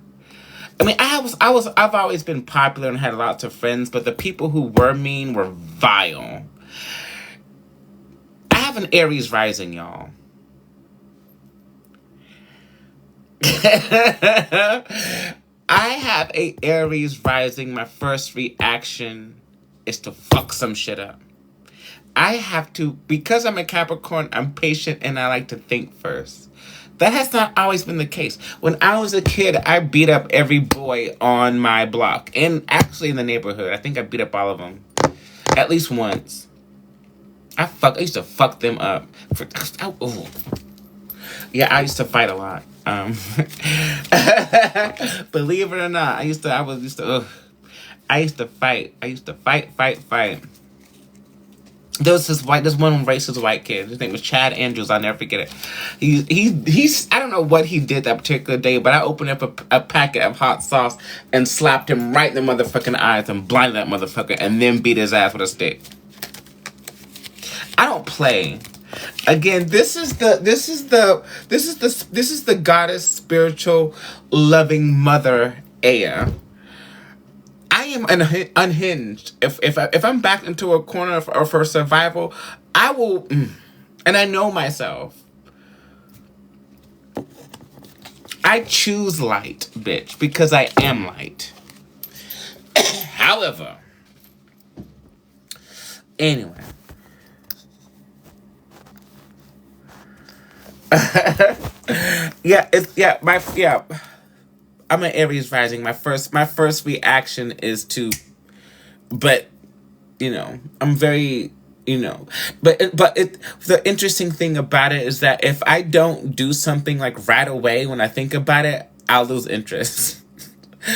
I mean, I've always been popular and had lots of friends, but the people who were mean were vile. I have an Aries rising, y'all. I have a Aries rising. My first reaction is to fuck some shit up. I have to, because I'm a Capricorn, I'm patient and I like to think first. That has not always been the case. When I was a kid, I beat up every boy on my block, and actually in the neighborhood. I think I beat up all of them at least once. I used to fuck them up. Oh. Yeah, I used to fight a lot. Believe it or not, I used to fight. I used to fight. There's one racist white kid. His name was Chad Andrews. I'll never forget it. He's I don't know what he did that particular day, but I opened up a packet of hot sauce and slapped him right in the motherfucking eyes and blinded that motherfucker, and then beat his ass with a stick. I don't play. Again, this is the goddess, spiritual, loving mother Aya. I am unhinged. If I'm backed into a corner for survival, I will, and I know myself. I choose light, bitch, because I am light. However, anyway. I'm an Aries rising. My first reaction is to, but I'm very, the interesting thing about it is that if I don't do something like right away when I think about it, I'll lose interest.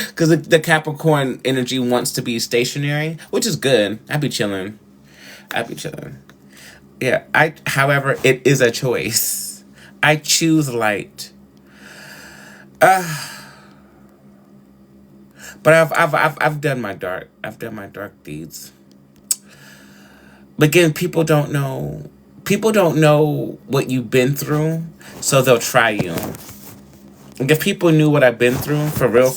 Because the Capricorn energy wants to be stationary, which is good. I'd be chilling. Yeah, however, it is a choice. I choose light. But I've done my dark deeds. But again, people don't know what you've been through, so they'll try you. Like, if people knew what I've been through for real,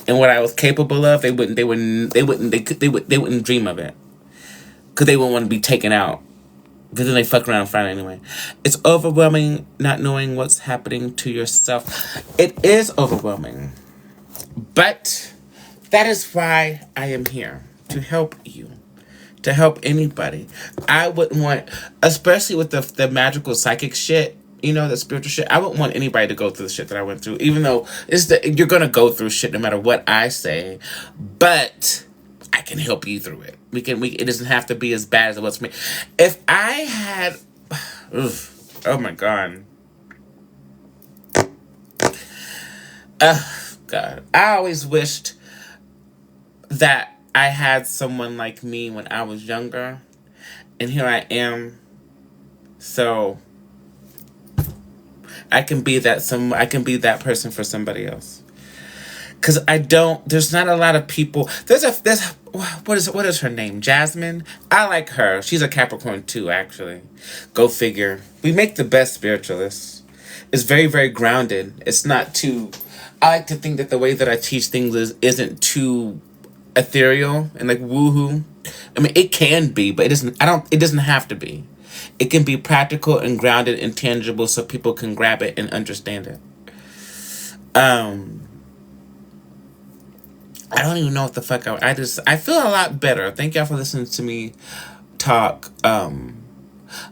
and what I was capable of, they wouldn't dream of it, because they wouldn't want to be taken out. Because then they fuck around and find it anyway. It's overwhelming not knowing what's happening to yourself. It is overwhelming. But that is why I am here. To help you. To help anybody. I wouldn't want, especially with the magical psychic shit, the spiritual shit, I wouldn't want anybody to go through the shit that I went through. Even though you're going to go through shit no matter what I say. But I can help you through it. It doesn't have to be as bad as it was for me. If I had, oh my God. God. I always wished that I had someone like me when I was younger. And here I am. So I can be that person for somebody else. Cause there's not a lot of people. What is her name? Jasmine? I like her. She's a Capricorn too, actually. Go figure. We make the best spiritualists. It's very, very grounded. It's not too, I like to think that the way that I teach things isn't too ethereal and like woohoo. I mean, it can be, but it doesn't have to be. It can be practical and grounded and tangible so people can grab it and understand it. Um, I don't even know what the fuck I feel a lot better. Thank y'all for listening to me talk. A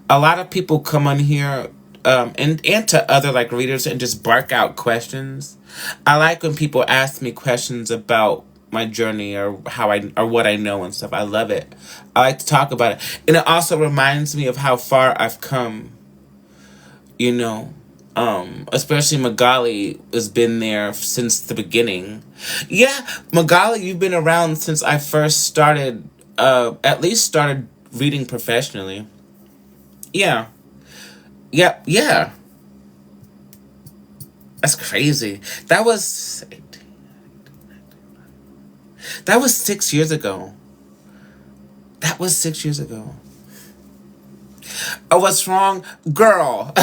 lot of people come on here, and to other like readers and just bark out questions. I like when people ask me questions about my journey or how I or what I know and stuff. I love it. I like to talk about it. And it also reminds me of how far I've come, you know. Especially Magali has been there since the beginning. Yeah, Magali, you've been around since I first started, at least started reading professionally. Yeah. Yep, yeah. That's crazy. That was 6 years ago. That was 6 years ago. Oh, what's wrong? Girl.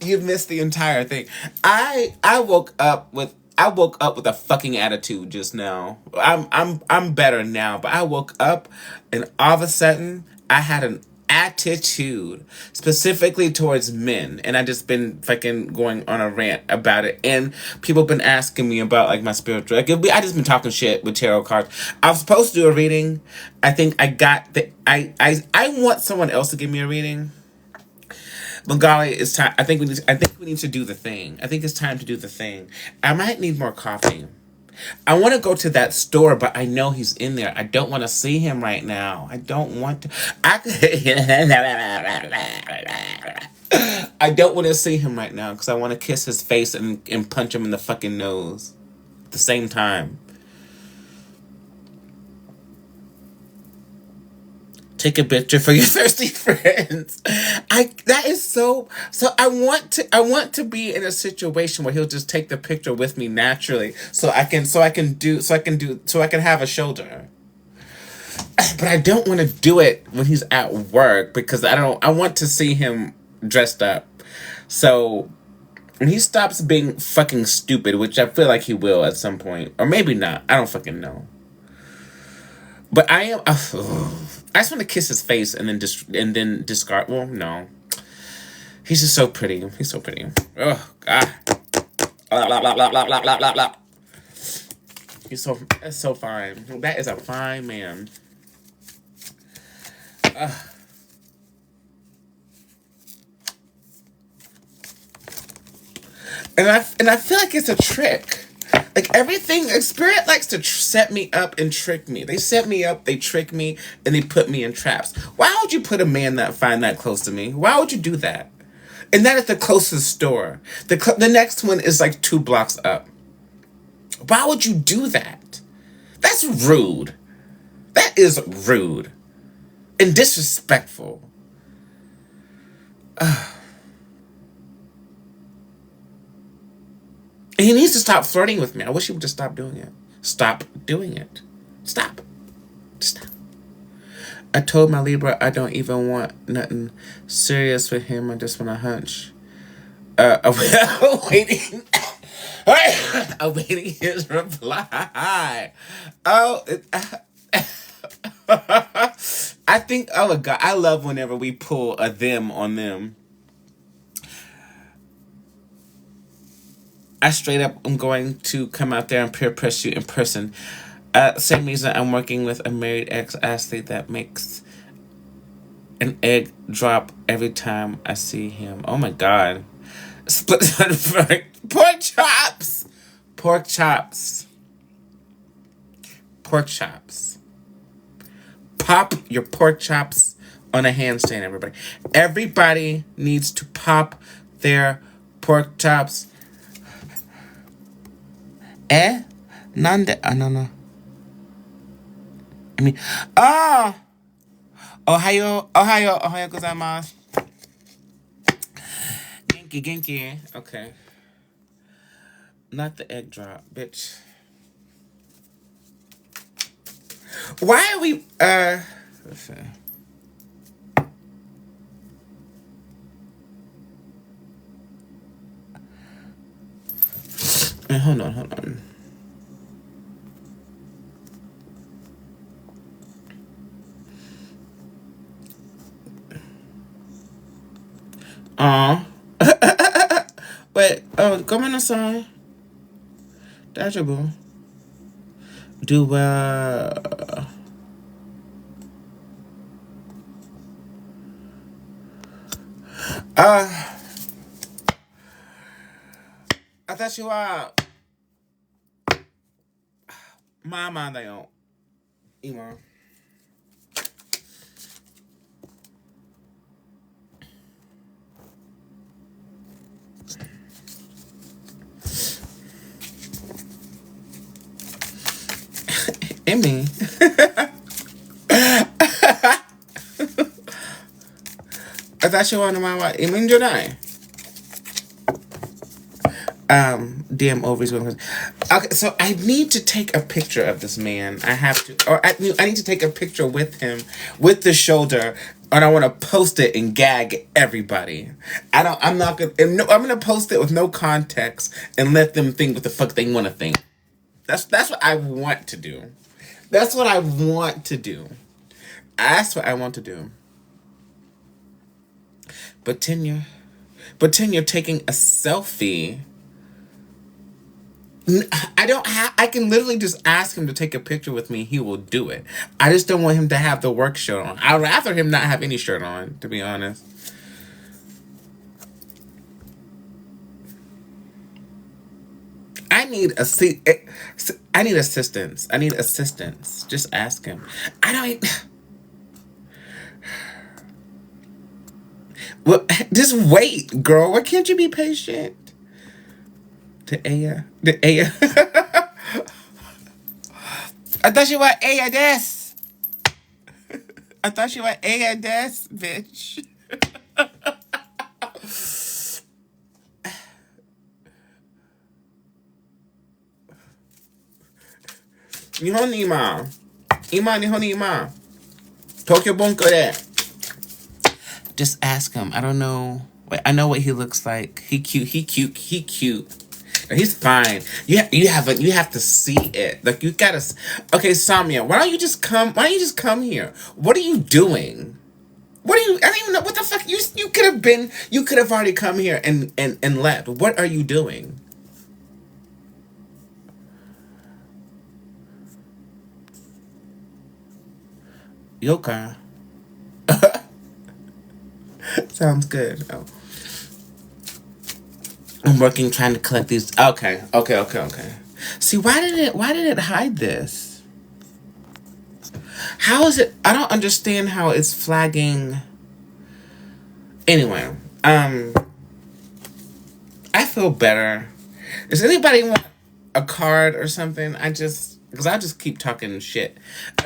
You missed the entire thing. I woke up with a fucking attitude just now. I'm better now, but I woke up and all of a sudden I had an attitude specifically towards men, and I just been fucking going on a rant about it, and people been asking me about like my spiritual, like, I just been talking shit with tarot cards. I was supposed to do a reading. I think I got the I want someone else to give me a reading. Magali, it's time. I think we need to do the thing. I think it's time to do the thing. I might need more coffee. I want to go to that store, but I know he's in there. I don't want to see him right now. I don't want to. I don't want to see him right now because I want to kiss his face and punch him in the fucking nose at the same time. Take a picture for your thirsty friends. That is so I want to be in a situation where he'll just take the picture with me naturally so I can have a shoulder. But I don't want to do it when he's at work because I want to see him dressed up. So when he stops being fucking stupid, which I feel like he will at some point, or maybe not, I don't fucking know. But I am. I just want to kiss his face and then discard. Well, no, he's just so pretty. He's so pretty. Oh God. Blah, blah, blah, blah, blah, blah, blah, blah. That's so fine. That is a fine man. And I feel like it's a trick. Like everything, like Spirit likes to set me up and trick me. They set me up, they trick me, and they put me in traps. Why would you put a man that fine that close to me? Why would you do that? And that is the closest store. The next one is like 2 blocks up. Why would you do that? That's rude. That is rude and disrespectful. And he needs to stop flirting with me. I wish he would just stop doing it. Stop doing it. Stop. Stop. I told my Libra I don't even want nothing serious with him. I just want a hunch. Awaiting. Awaiting his reply. Oh, I think, oh God, I love whenever we pull a them on them. I straight up am going to come out there and peer press you in person. Same reason I'm working with a married ex-athlete that makes an egg drop every time I see him. Oh my God. Split pork chops! Pork chops. Pork chops. Pop your pork chops on a handstand, everybody. Everybody needs to pop their pork chops. Nande? No. I mean, Ohio gozaimasu. Genki. Okay. Not the egg drop, bitch. Why are we, let's see. Hold on. Wait, Oh, come inside. That's your boo. Do uh I thought you were mama they don't. Emo. Emmy. I thought you wanted my wife. Emmy Jedi. DM ovaries. Okay, so I need to take a picture of this man. I have to, or I need to take a picture with him, with the shoulder, and I want to post it and gag everybody. I'm not gonna. No, I'm gonna post it with no context and let them think what the fuck they want to think. That's what I want to do. That's what I want to do. That's what I want to do. Pretend you're taking a selfie. I can literally just ask him to take a picture with me. He will do it. I just don't want him to have the work shirt on. I'd rather him not have any shirt on, to be honest. I need assistance. I need assistance. Just ask him. I don't. Well, just wait, girl. Why can't you be patient? The Aya. I thought you were Aya this. I thought you were Aya this, bitch. Nihon ni ima. Ima nihon ni ima. Tokyo bunko de. Just ask him. I don't know. Wait, I know what he looks like. He cute. He's fine. You have to see it. Like you gotta. Okay, Samia, why don't you just come here? What are you doing? What are you? I don't even know what the fuck. You could have already come here and left. What are you doing? Yoka. Sounds good. Oh. I'm working trying to collect these. Okay. See, why did it hide this? How is it? I don't understand how it's flagging. Anyway, I feel better. Does anybody want a card or something? Because I just keep talking shit.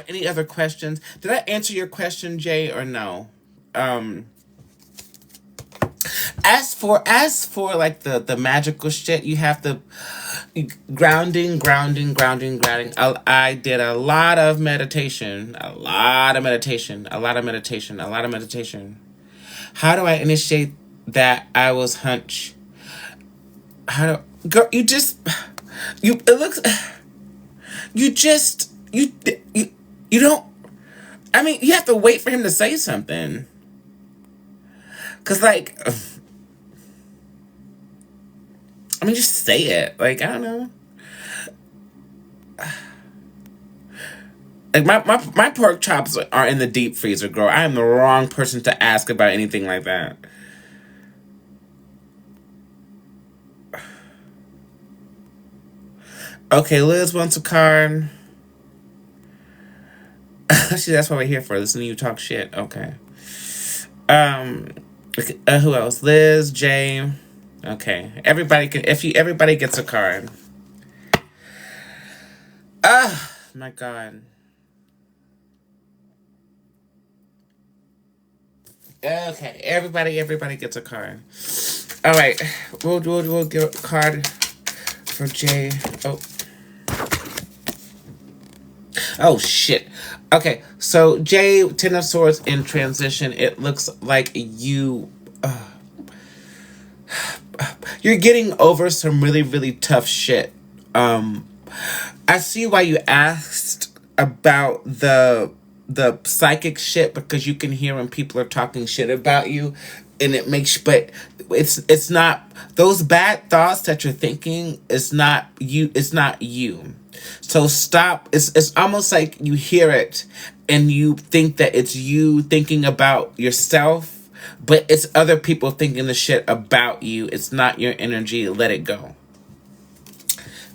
Any other questions? Did I answer your question, Jay, or no? As for like the magical shit, you have to grounding. I did a lot of meditation. How do I initiate that? I was hunch. How do girl? It looks. You don't. I mean, you have to wait for him to say something. Cause like. I mean, just say it. Like, I don't know. Like, my pork chops are in the deep freezer, girl. I am the wrong person to ask about anything like that. Okay, Liz wants a card. See, that's what we're here for. Listen to you talk shit. Okay. Who else? Liz, Jay. Okay, everybody gets a card. My God. Okay, everybody gets a card. All right, we'll give a card for Jay. Oh shit. Okay, so Jay, Ten of Swords in transition. It looks like you. You're getting over some really, really tough shit. I see why you asked about the psychic shit, because you can hear when people are talking shit about you. and it makes, but it's not, those bad thoughts that you're thinking is not you, it's not you. So stop. It's almost like you hear it and you think that it's you thinking about yourself, but it's other people thinking the shit about you. It's not your energy. Let it go.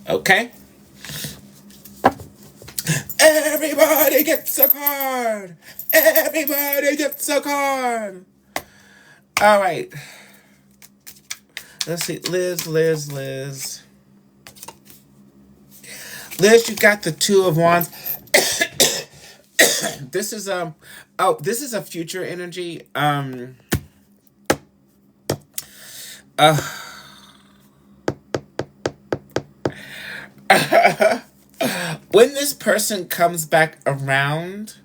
Okay? Everybody gets a card. Everybody gets a card. All right. Let's see. Liz. Liz, you got the Two of Wands. This is this is a future energy. When this person comes back around,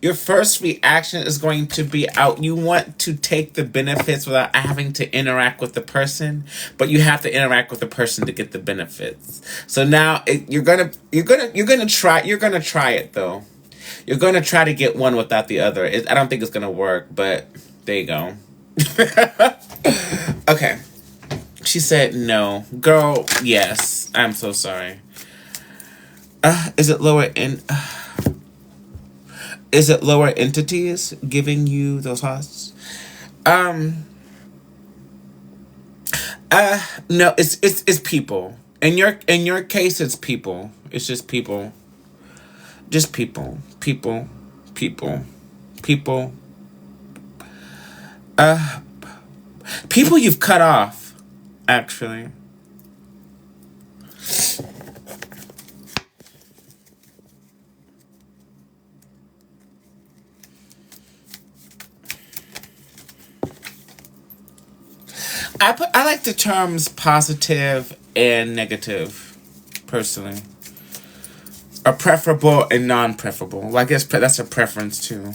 your first reaction is going to be out. You want to take the benefits without having to interact with the person, but you have to interact with the person to get the benefits. So now you're gonna try it though. You're gonna try to get one without the other. I don't think it's gonna work, but there you go. Okay. She said no. Girl, yes. I'm so sorry. Is it lower entities giving you those hosts? No, it's people. In your case, it's people. It's just people. Just people. People. People you've cut off, actually. I like the terms positive and negative, personally. Or preferable and non-preferable. Well, I guess that's a preference too.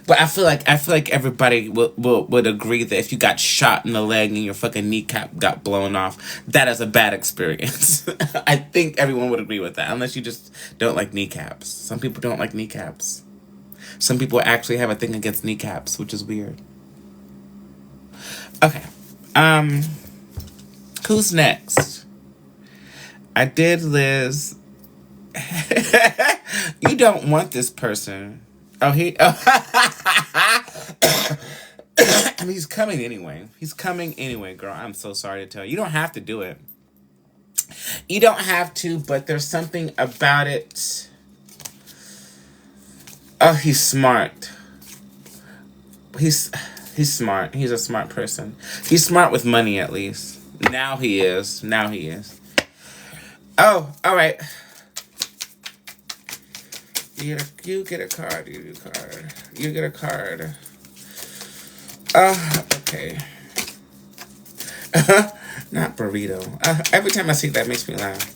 But I feel like everybody would agree that if you got shot in the leg and your fucking kneecap got blown off, that is a bad experience. I think everyone would agree with that, unless you just don't like kneecaps. Some people don't like kneecaps. Some people actually have a thing against kneecaps, which is weird. Okay. Who's next? I did Liz. You don't want this person. Oh, I mean, he's coming anyway. He's coming anyway, girl. I'm so sorry to tell you. You don't have to do it. You don't have to, but there's something about it. Oh, he's smart. He's smart. He's a smart person. He's smart with money, at least. Now he is. Oh, all right. You get a card. You get a card. Okay. Not burrito. Every time I see that, makes me laugh.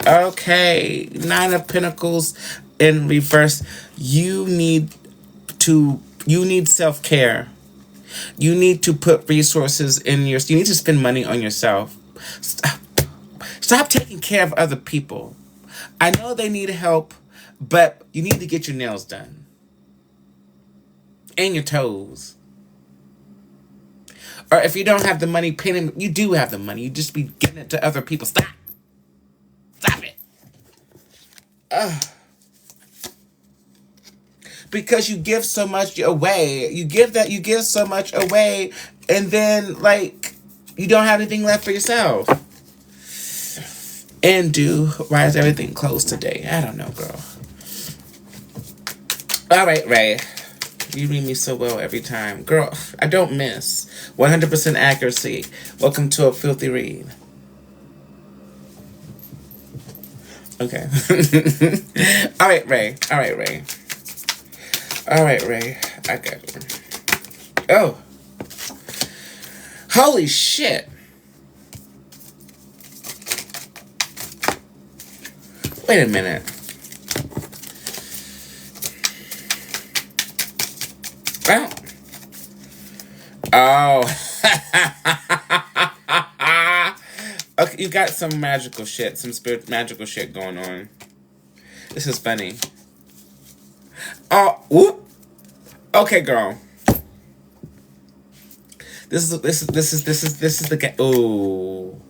Okay. 9 of Pentacles in reverse. You need self-care. You need to put resources in you need to spend money on yourself. Stop taking care of other people. I know they need help, but you need to get your nails done. And your toes. Or if you don't have the money, painting, you do have the money. You just be giving it to other people. Stop it. Because you give so much away. You give so much away, and then, like, you don't have anything left for yourself. And why is everything closed today? I don't know, girl. All right, Ray. You read me so well every time. Girl, I don't miss. 100% accuracy. Welcome to a filthy read. Okay. All right, Ray. I got it. Oh. Holy shit. Wait a minute. Oh. Okay, you got some magical shit, magical shit going on. This is funny. Oh, whoop. Okay, girl. This is the game. Oh.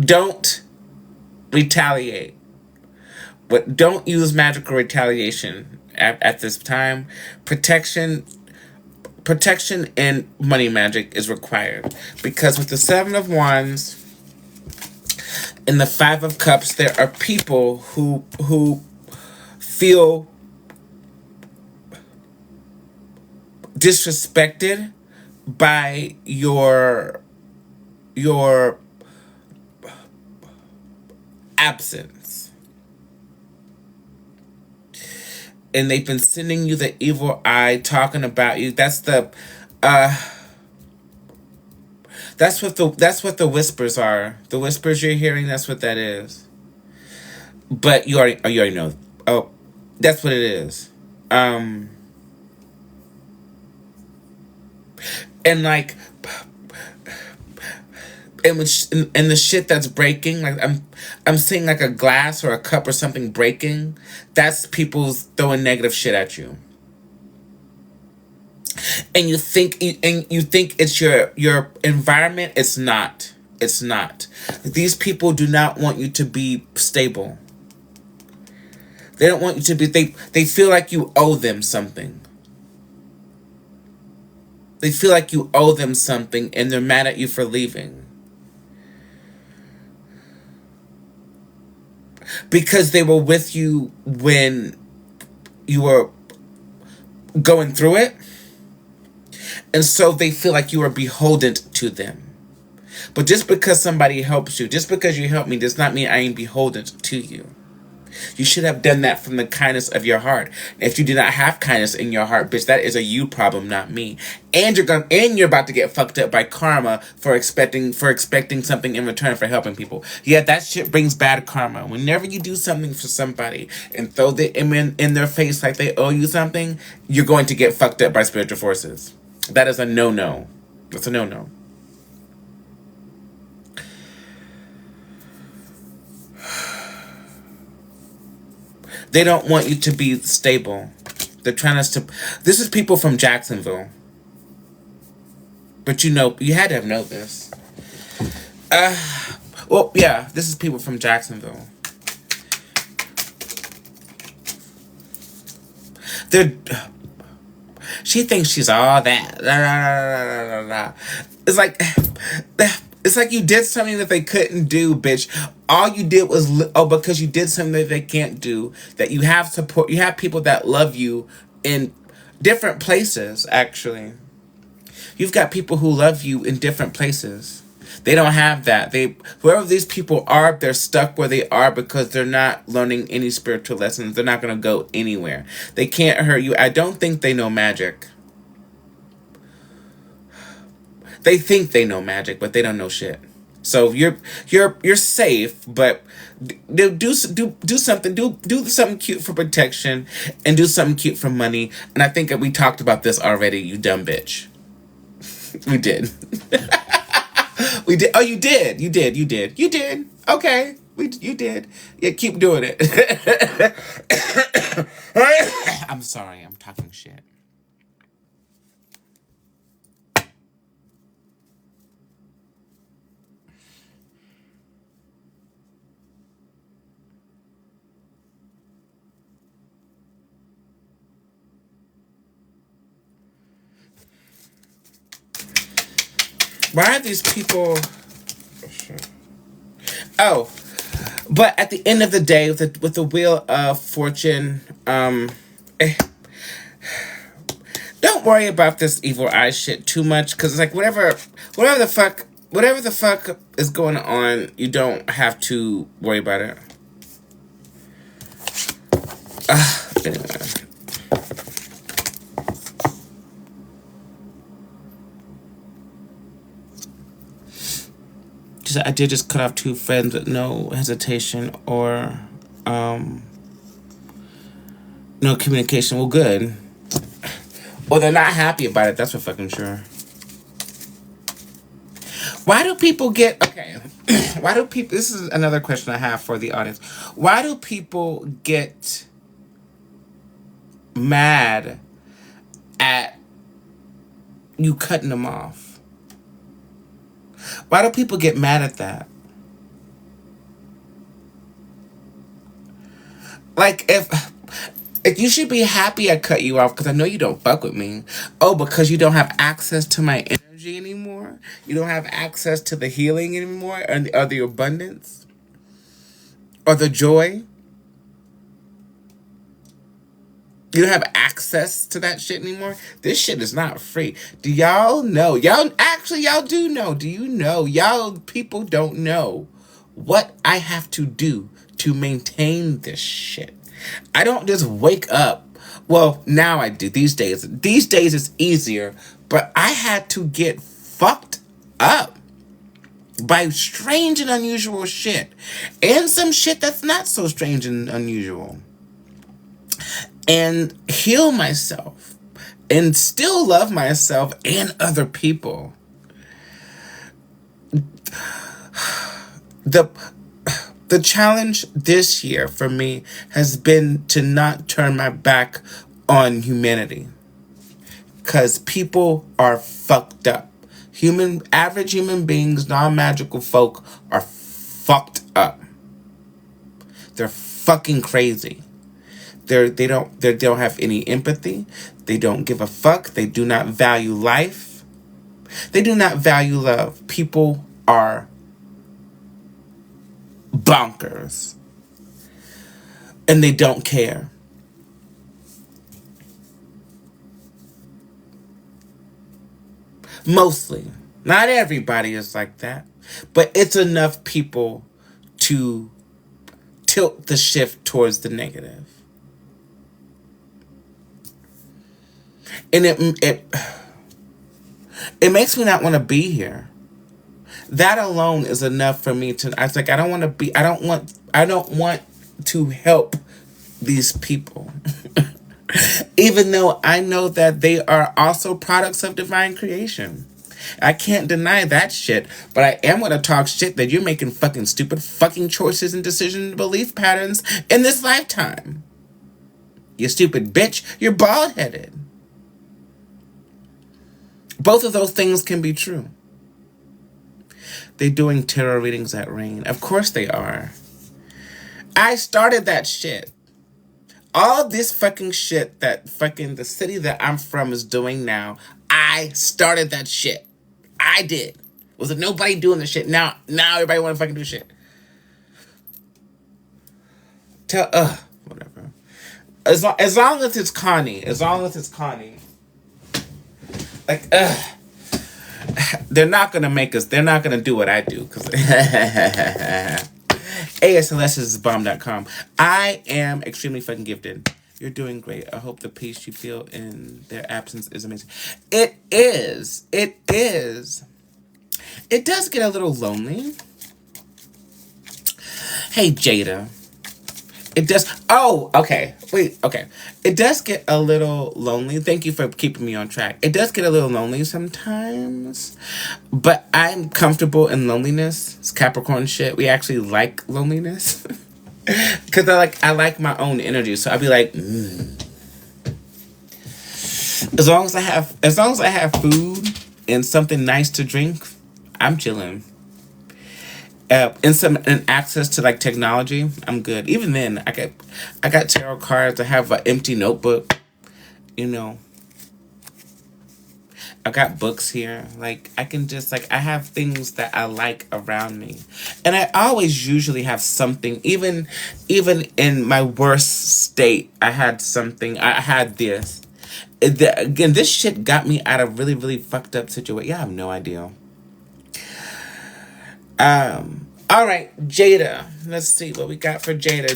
Don't retaliate. But don't use magical retaliation at this time. Protection and money magic is required. Because with the Seven of Wands and the Five of Cups, there are people who feel disrespected by your absence. And they've been sending you the evil eye, talking about you. That's what the whispers are. The whispers you're hearing, that's what that is. But you already know. Oh, that's what it is. And like, and the shit that's breaking, like I'm seeing like a glass or a cup or something breaking. That's people throwing negative shit at you. And you think it's your environment. It's not. It's not. These people do not want you to be stable. They don't want you to be. They feel like you owe them something. They feel like you owe them something, and they're mad at you for leaving. Because they were with you when you were going through it. And so they feel like you are beholden to them. But just because somebody helps you, just because you help me, does not mean I am beholden to you. You should have done that from the kindness of your heart. If you do not have kindness in your heart, bitch, that is a you problem, not me. And you're about to get fucked up by karma for expecting something in return for helping people. Yeah, that shit brings bad karma. Whenever you do something for somebody and throw the in their face like they owe you something, you're going to get fucked up by spiritual forces. That is a no-no. That's a no-no. They don't want you to be stable. They're trying to... This is people from Jacksonville. But you had to have known this. Well, yeah, this is people from Jacksonville. She thinks she's all that. It's like you did something that they couldn't do, bitch. All you did was because you did something that they can't do. That you have support. You have people that love you in different places. Actually, you've got people who love you in different places. They don't have that. Whoever these people are, they're stuck where they are because they're not learning any spiritual lessons. They're not going to go anywhere. They can't hurt you. I don't think they know magic. They think they know magic, but they don't know shit. So you're safe, but do something. Do something cute for protection, and do something cute for money. And I think that we talked about this already. You dumb bitch. We did. We did. Oh, you did. You did. Okay. You did. Yeah, keep doing it. I'm sorry. I'm talking shit. Why are these people... Oh, but at the end of the day, with the Wheel of Fortune, don't worry about this evil eye shit too much, because it's like whatever the fuck is going on, you don't have to worry about it. Anyway. I did just cut off 2 friends with no hesitation or no communication. Well, good. Or they're not happy about it. That's for fucking sure. Why do people get... Okay. Why do people, this is another question I have for the audience. Why do people get mad at you cutting them off? Why do people get mad at that? Like, if you should be happy I cut you off because I know you don't fuck with me. Oh, because you don't have access to my energy anymore? You don't have access to the healing anymore? Or the abundance? Or the joy? You don't have access to that shit anymore? This shit is not free. Do y'all know? Y'all do know. Do you know? Y'all people don't know what I have to do to maintain this shit. I don't just wake up. Well, now I do. These days it's easier. But I had to get fucked up by strange and unusual shit. And some shit that's not so strange and unusual. And heal myself. And still love myself and other people. The challenge this year for me has been to not turn my back on humanity. Because people are fucked up. Average human beings, non-magical folk are fucked up. They're fucking crazy. They don't have any empathy. They don't give a fuck. They do not value life. They do not value love. People are bonkers. And they don't care. Mostly. Not everybody is like that. But it's enough people to tilt the shift towards the negative. And it makes me not want to be here. That alone is enough for me to. I was like, I don't want to help these people, even though I know that they are also products of divine creation. I can't deny that shit, but I am gonna talk shit that you're making fucking stupid fucking choices and decision and belief patterns in this lifetime. You stupid bitch, you're bald-headed. Both of those things can be true. They're doing tarot readings at Rain. Of course they are. I started that shit. All this fucking shit that fucking the city that I'm from is doing now, I started that shit. I did. Was there nobody doing the shit? Now everybody want to fucking do shit. Whatever. As long as it's Connie. Like, they're not gonna make us. They're not gonna do what I do. Cause ASLS.bomb.com. I am extremely fucking gifted. You're doing great. I hope the peace you feel in their absence is amazing. It is. It does get a little lonely. Hey, Jada. It does. Oh, okay. Wait, okay. It does get a little lonely. Thank you for keeping me on track. It does get a little lonely sometimes. But I'm comfortable in loneliness. It's Capricorn shit. We actually like loneliness. Because I like my own energy. So I'd be like, As long as I have food and something nice to drink, I'm chilling. And access to like technology, I'm good. Even then, I got tarot cards. I have an empty notebook. You know, I got books here. Like I can just I have things that I like around me, and I always usually have something. Even in my worst state, I had something. I had this. Again, this shit got me out of really really fucked up situation. Yeah, I have no idea. All right, Jada. Let's see what we got for Jada.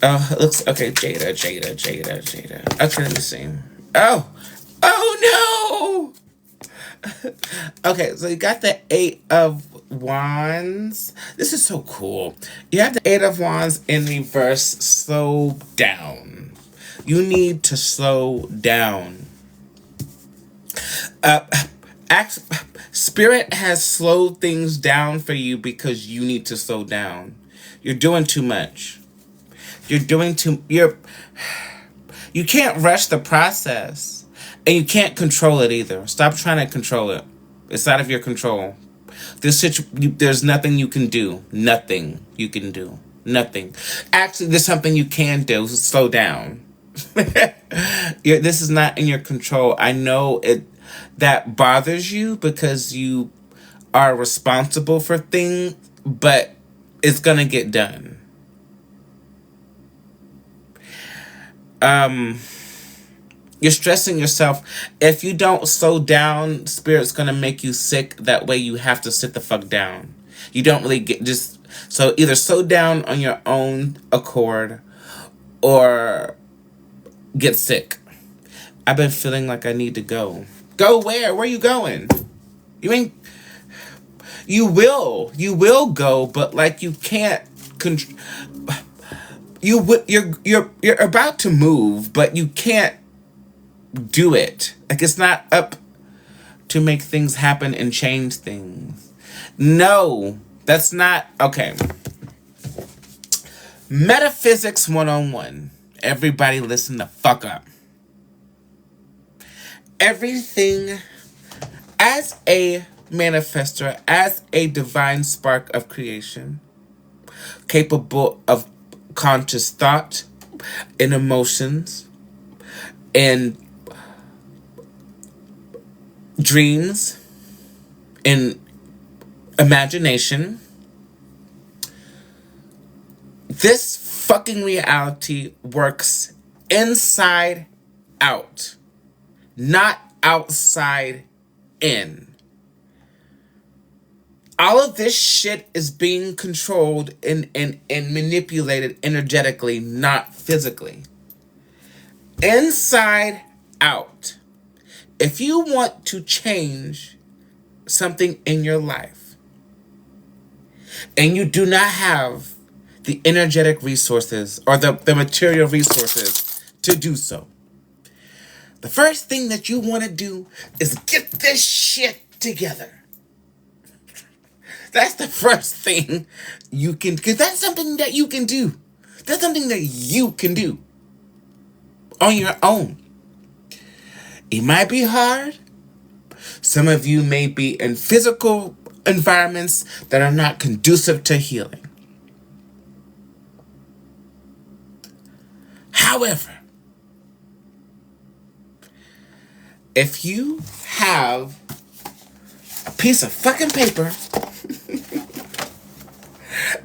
Oh, it looks okay. Jada. Okay, let me see. Oh no. Okay, so you got the 8 of Wands. This is so cool. You have the 8 of Wands in reverse. Slow down. You need to slow down. Uh, act, Spirit has slowed things down for you because you need to slow down. You're doing too much. You can't rush the process. And you can't control it either. Stop trying to control it. It's out of your control. There's nothing you can do. Nothing you can do. Nothing. Actually, there's something you can do. Slow down. This is not in your control. I know it. That bothers you because you are responsible for things, but it's gonna get done. You're stressing yourself. If you don't slow down, Spirit's gonna make you sick. That way you have to sit the fuck down. You don't really so either slow down on your own accord or get sick. I've been feeling like I need to go. Go where? Where are you going? You mean you will go, but like you can't you're about to move, but you can't do it. Like it's not up to make things happen and change things. No, that's not okay. Metaphysics 101. Everybody listen the fuck up. Everything as a manifestor, as a divine spark of creation, capable of conscious thought and emotions and dreams and imagination. This fucking reality works inside out, not outside in. All of this shit is being controlled and manipulated energetically, not physically. Inside out. If you want to change something in your life and you do not have the energetic resources or the material resources to do so, the first thing that you want to do is get this shit together. That's the first thing you can, because that's something that you can do. That's something that you can do on your own. It might be hard. Some of you may be in physical environments that are not conducive to healing. However, if you have a piece of fucking paper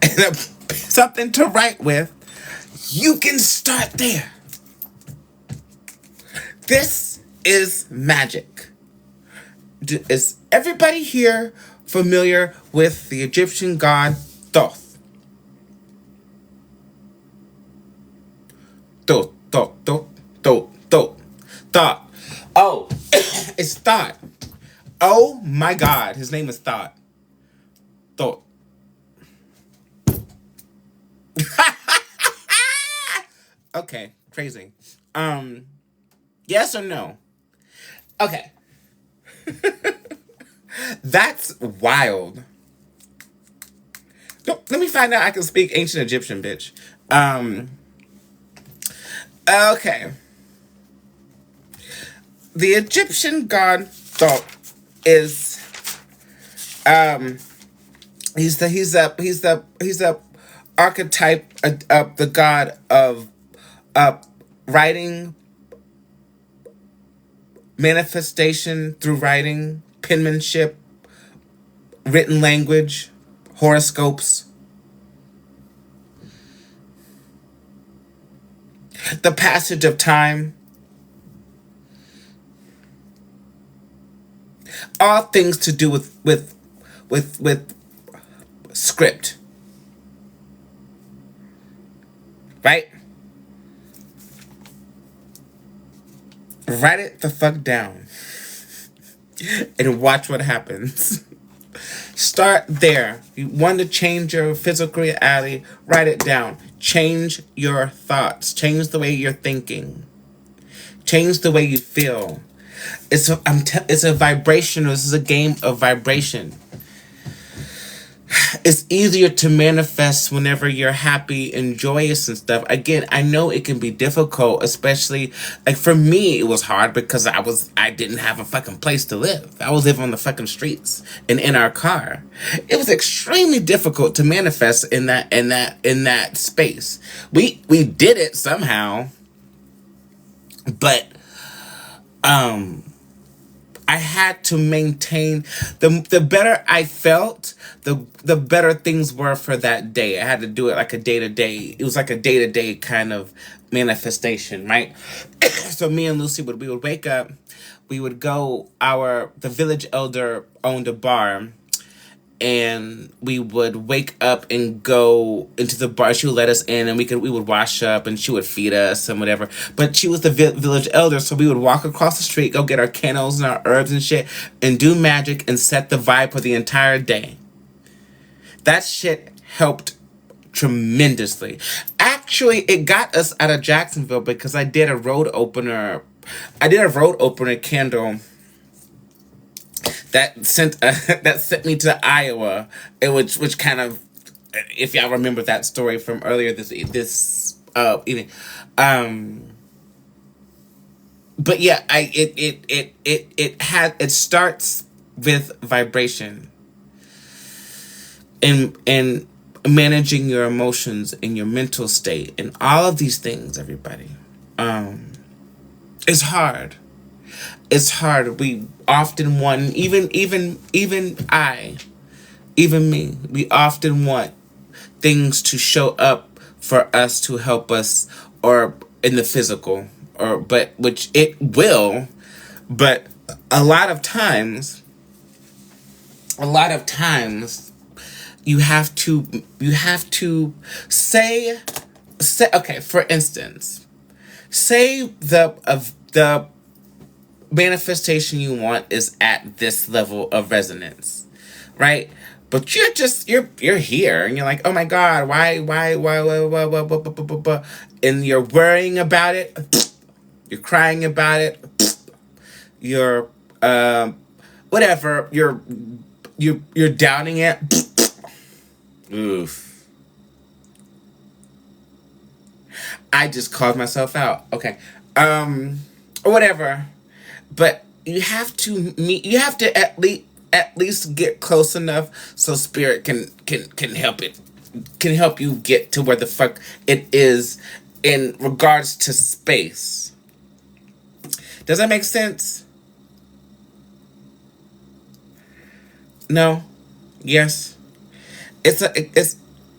and something to write with, you can start there. This is magic. Is everybody here familiar with the Egyptian god Thoth? Thoth. Oh, it's Thoth. Oh my God, his name is Thoth. Thoth. Okay, crazy. Yes or no? Okay. That's wild. Let me find out I can speak ancient Egyptian, bitch. Okay. The Egyptian god Thoth is he's the archetype of the god of writing, manifestation through writing, penmanship, written language, horoscopes. The passage of time. All things to do with script. Right? Write it the fuck down. And watch what happens. Start there. You want to change your physical reality, write it down. Change your thoughts. Change the way you're thinking. Change the way you feel. It's a vibrational. This is a game of vibration. It's easier to manifest whenever you're happy and joyous and stuff. Again, I know it can be difficult, especially like for me, it was hard because I didn't have a fucking place to live. I was living on the fucking streets and in our car. It was extremely difficult to manifest in that space. We did it somehow, but I had to maintain the better I felt, the better things were for that day. I had to do it like a day to day. It was like a day to day kind of manifestation, right? So me and Lucy we would wake up, we would go the village elder owned a bar, and we would wake up and go into the bar. She would let us in, and we would wash up, and she would feed us and whatever. But she was the village elder, so we would walk across the street, go get our candles and our herbs and shit, and do magic and set the vibe for the entire day. That shit helped tremendously. Actually, it got us out of Jacksonville because I did a road opener candle that sent me to Iowa, which kind of, if y'all remember that story from earlier this evening, but yeah, it starts with vibration and managing your emotions and your mental state and all of these things. Everybody, it's hard. It's hard. We often want, even me, we often want things to show up for us to help us, or in the physical, which it will, but a lot of times you have to say, okay, for instance, say the manifestation you want is at this level of resonance, right? But you're here and you're like, oh my God, why, and you're worrying about it, you're crying about it, you're whatever, you're doubting it. Oof. I just called myself out. Okay. Or whatever. But you have to at least get close enough so spirit can help you get to where the fuck it is in regards to space. Does that make sense? No? Yes? It's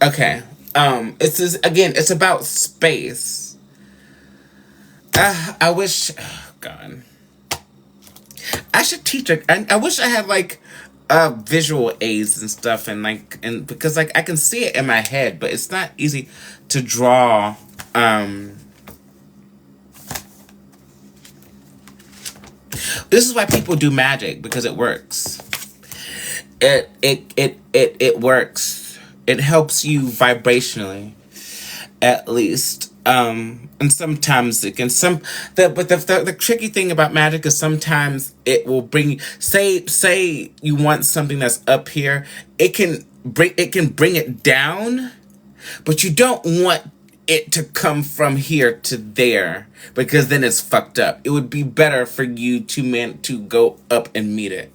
okay. It's about space. I wish, oh God, I should teach it. I wish I had like visual aids and stuff, and because like I can see it in my head, but it's not easy to draw. This is why people do magic, because it works. It works. It helps you vibrationally, at least. And sometimes it can but the tricky thing about magic is sometimes it will bring, say you want something that's up here, it can bring it down, but you don't want it to come from here to there, because then it's fucked up. It would be better for you to go up and meet it.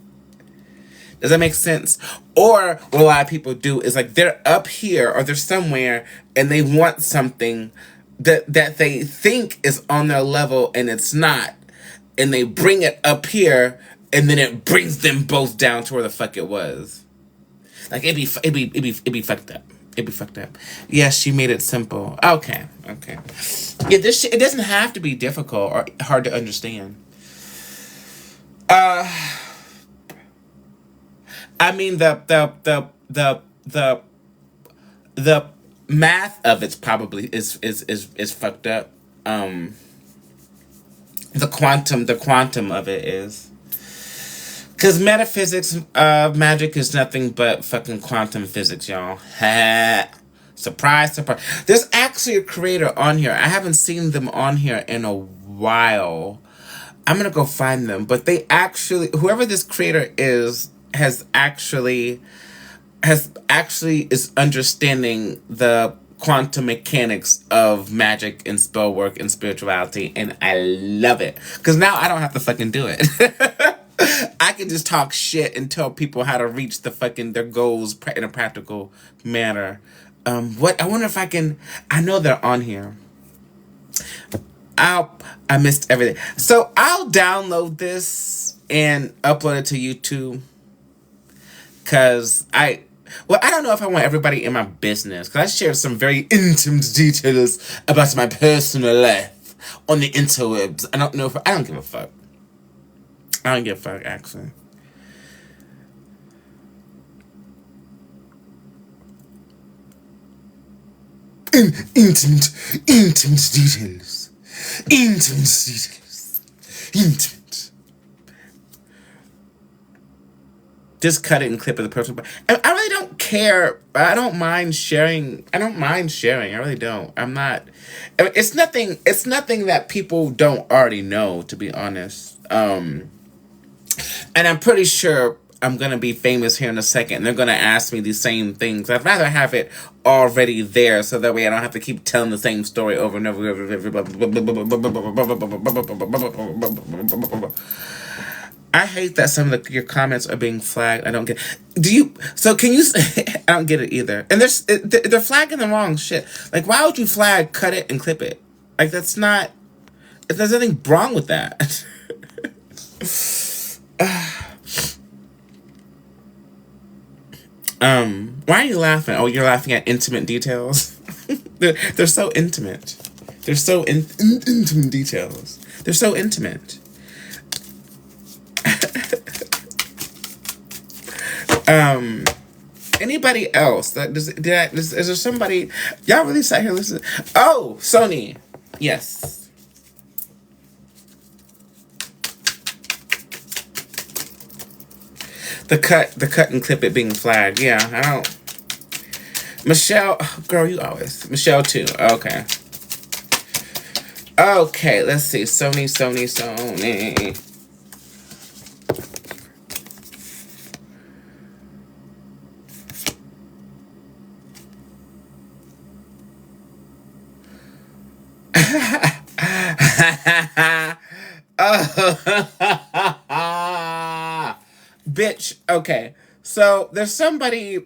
Does that make sense? Or what a lot of people do is like they're up here or they're somewhere and they want something that they think is on their level and it's not, and they bring it up here and then it brings them both down to where the fuck it was. Like it'd be fucked up. It'd be fucked up. Yes, she made it simple. Okay. Yeah, it doesn't have to be difficult or hard to understand. I mean the math of it's probably is fucked up. The quantum of it is, because metaphysics magic is nothing but fucking quantum physics, y'all. Surprise. There's actually a creator on here. I haven't seen them on here in a while. I'm gonna go find them. But they actually, whoever this creator is, has actually is understanding the quantum mechanics of magic and spell work and spirituality, and I love it because now I don't have to fucking do it. I can just talk shit and tell people how to reach their goals in a practical manner. What I wonder if I can. I know they're on here. I missed everything, so I'll download this and upload it to YouTube. Cause I don't know if I want everybody in my business. Cause I shared some very intimate details about my personal life on the interwebs. I don't give a fuck. I don't give a fuck, actually. Intimate details. Intimate details. Intimate. Just cut it and clip it the person. And I really don't care. I don't mind sharing. I really don't. I'm not. It's nothing. It's nothing that people don't already know, to be honest. And I'm pretty sure I'm gonna be famous here in a second. And they're gonna ask me these same things. I'd rather have it already there, so that way I don't have to keep telling the same story over and over. I hate that some of your comments are being flagged. I don't get. Do you? So can you? I don't get it either. And they're flagging the wrong shit. Like, why would you flag, cut it, and clip it? Like, that's not. There's nothing wrong with that. Why are you laughing? Oh, you're laughing at intimate details. they're so intimate. They're so intimate details. They're so intimate. Anybody else? Is there somebody? Y'all really sat here listening? Oh, Sony. Yes. The cut and clip it being flagged. Yeah, I don't. Michelle, girl, you always. Michelle too. Okay. Okay, let's see. Sony. Bitch. Okay. So there's somebody.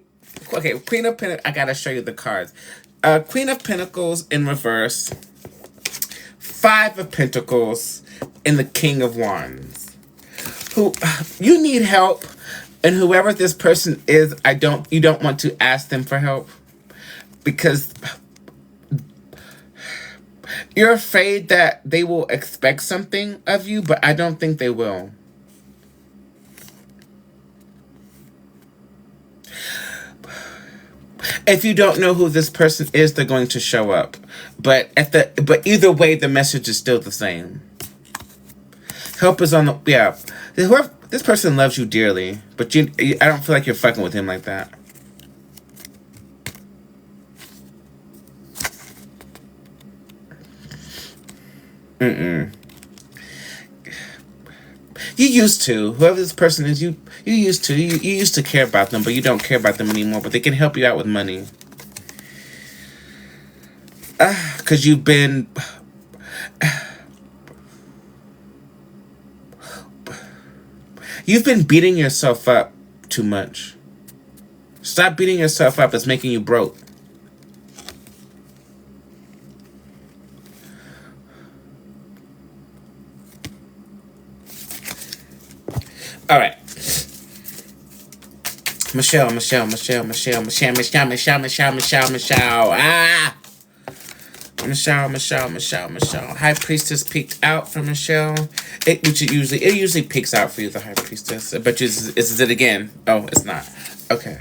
Okay, Queen of Pentacles. I gotta show you the cards. Queen of Pentacles in reverse. 5 of Pentacles and the King of Wands. Who you need help, and whoever this person is, you don't want to ask them for help because you're afraid that they will expect something of you, but I don't think they will. If you don't know who this person is, they're going to show up. But either way, the message is still the same. Help is on the this person loves you dearly, but I don't feel like you're fucking with him like that. You used to. Whoever this person is, you used to care about them, but you don't care about them anymore. But they can help you out with money. Because you've been... You've been beating yourself up too much. Stop beating yourself up. It's making you broke. All right. Michelle. Ah! Michelle. High Priestess peeked out for Michelle. It usually peeks out for you, the High Priestess. But is it again? Oh, it's not. Okay.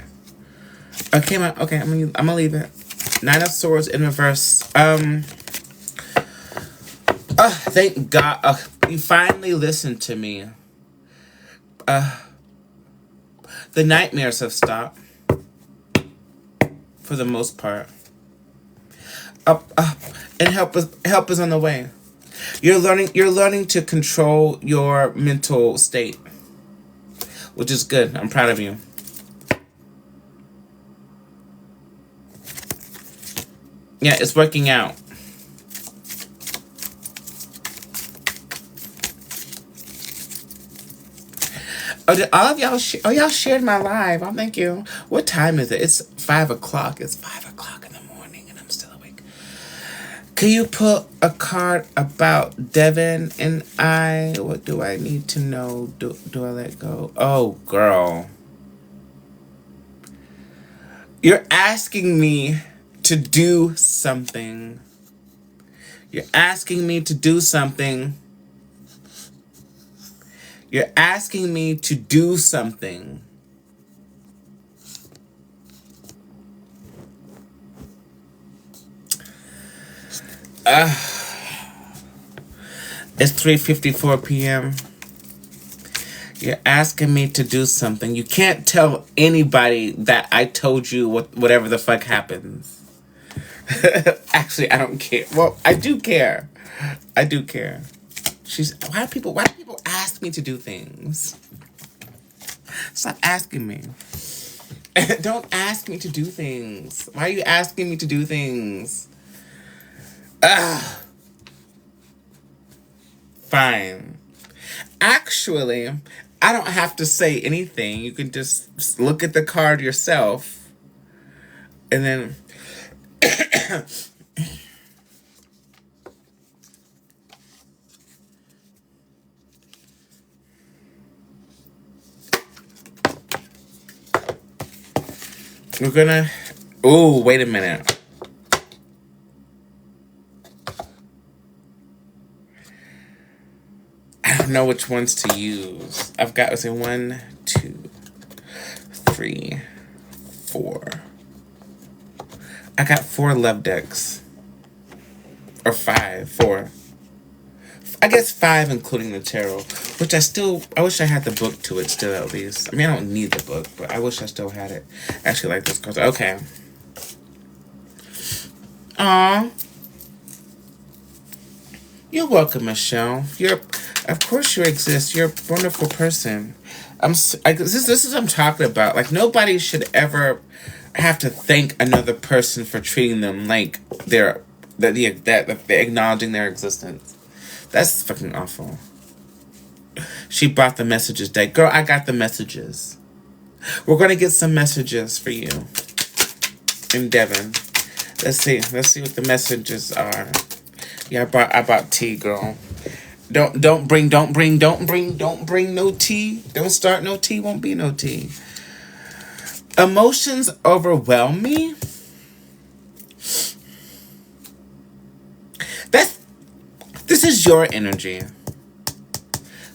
Okay, I'm gonna leave it. 9 of Swords in reverse. Thank God. You finally listened to me. The nightmares have stopped. For the most part. And help is on the way. You're learning to control your mental state, which is good. I'm proud of you. Yeah, it's working out. Oh, did all of y'all? Y'all shared my live. Oh, thank you. What time is it? It's 5 o'clock. It's 5 o'clock in the morning, and I'm still awake. Can you put a card about Devin and I? What do I need to know? Do I let go? Oh, girl, you're asking me to do something. You're asking me to do something. You're asking me to do something. It's 3:54 p.m. You're asking me to do something. You can't tell anybody that I told you whatever the fuck happens. Actually, I don't care. Well, I do care. I do care. Why do people ask me to do things? Stop asking me. Don't ask me to do things. Why are you asking me to do things? Fine. Actually, I don't have to say anything. You can just look at the card yourself. And then we're gonna... Oh, wait a minute. I don't know which ones to use. I've got, let's say, 1, 2, 3, 4. I got 4 love decks. Or 5, 4. I guess 5 including the tarot. Which I wish I had the book to it still at least. I mean, I don't need the book, but I wish I still had it. I actually like those cards. Okay. Aw. You're welcome, Michelle. Of course you exist. You're a wonderful person. This is what I'm talking about. Like, nobody should ever have to thank another person for treating them like they're acknowledging their existence. That's fucking awful. She brought the messages deck. Girl, I got the messages. We're gonna get some messages for you in Devon. Let's see what the messages are. Yeah, I brought tea, girl. Don't bring no tea. Don't start no tea, won't be no tea. Emotions overwhelm me. This is your energy.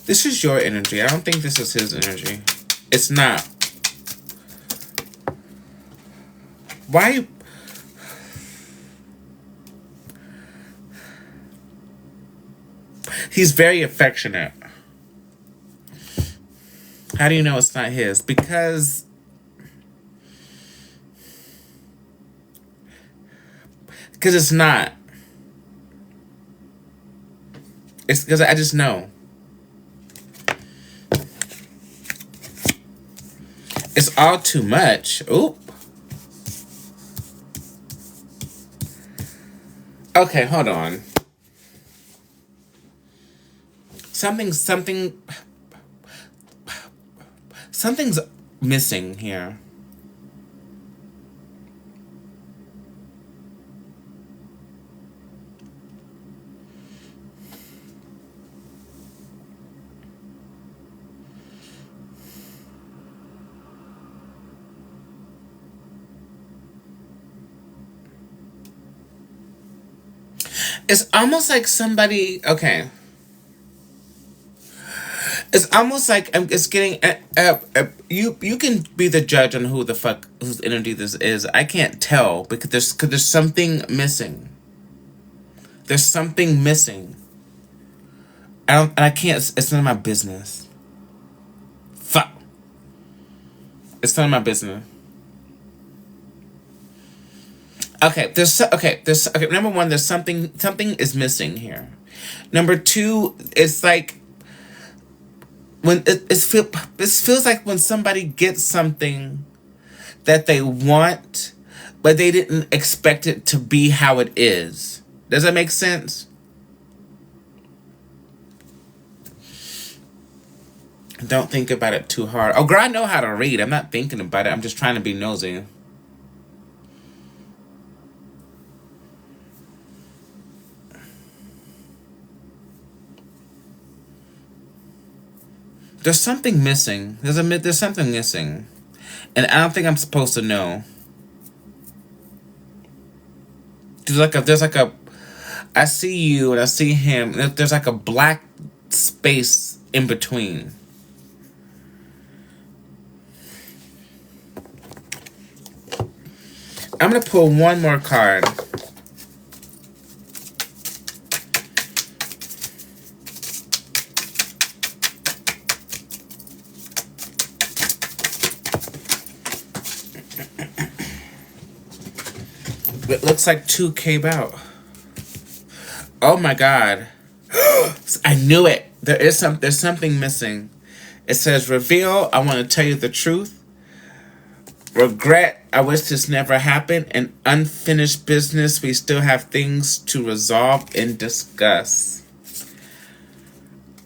This is your energy. I don't think this is his energy. It's not. Why? He's very affectionate. How do you know it's not his? Because it's not. It's because I just know. It's all too much. Oop. Okay, hold on. Something's missing here. It's almost like somebody... Okay. It's almost like it's getting... you can be the judge on whose energy this is. I can't tell because there's something missing. There's something missing. I can't... It's none of my business. Fuck. It's none of my business. Okay, okay. Number one, there's something is missing here. Number two, it's like when this feels like when somebody gets something that they want, but they didn't expect it to be how it is. Does that make sense? Don't think about it too hard. Oh, girl, I know how to read. I'm not thinking about it. I'm just trying to be nosy. There's something missing. There's something missing. And I don't think I'm supposed to know. There's like a I see you and I see him. There's like a black space in between. I'm gonna pull one more card. It looks like two came out. Oh my god. I knew it. There's something missing. It says reveal, I want to tell you the truth. Regret, I wish this never happened. And unfinished business, we still have things to resolve and discuss.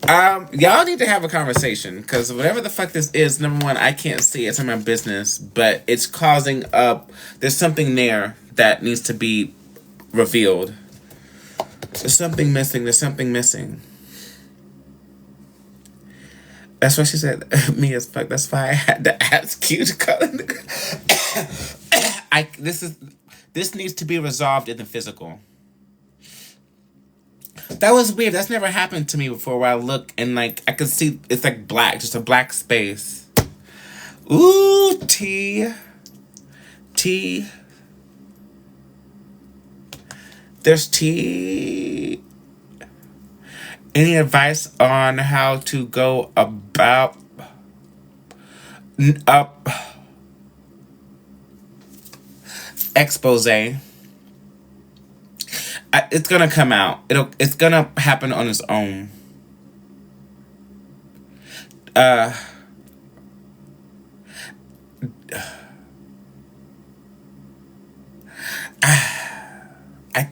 Y'all need to have a conversation, because whatever the fuck this is, number one, I can't see it. It's in my business, but it's causing up. There's something there that needs to be revealed. There's something missing. There's something missing. That's what she said. Me as fuck. That's why I had to ask you to come. This needs to be resolved in the physical. That was weird. That's never happened to me before, where I look and like I can see it's like black, just a black space. Ooh, T. There's T. Any advice on how to go about expose? It's gonna come out. It's gonna happen on its own. I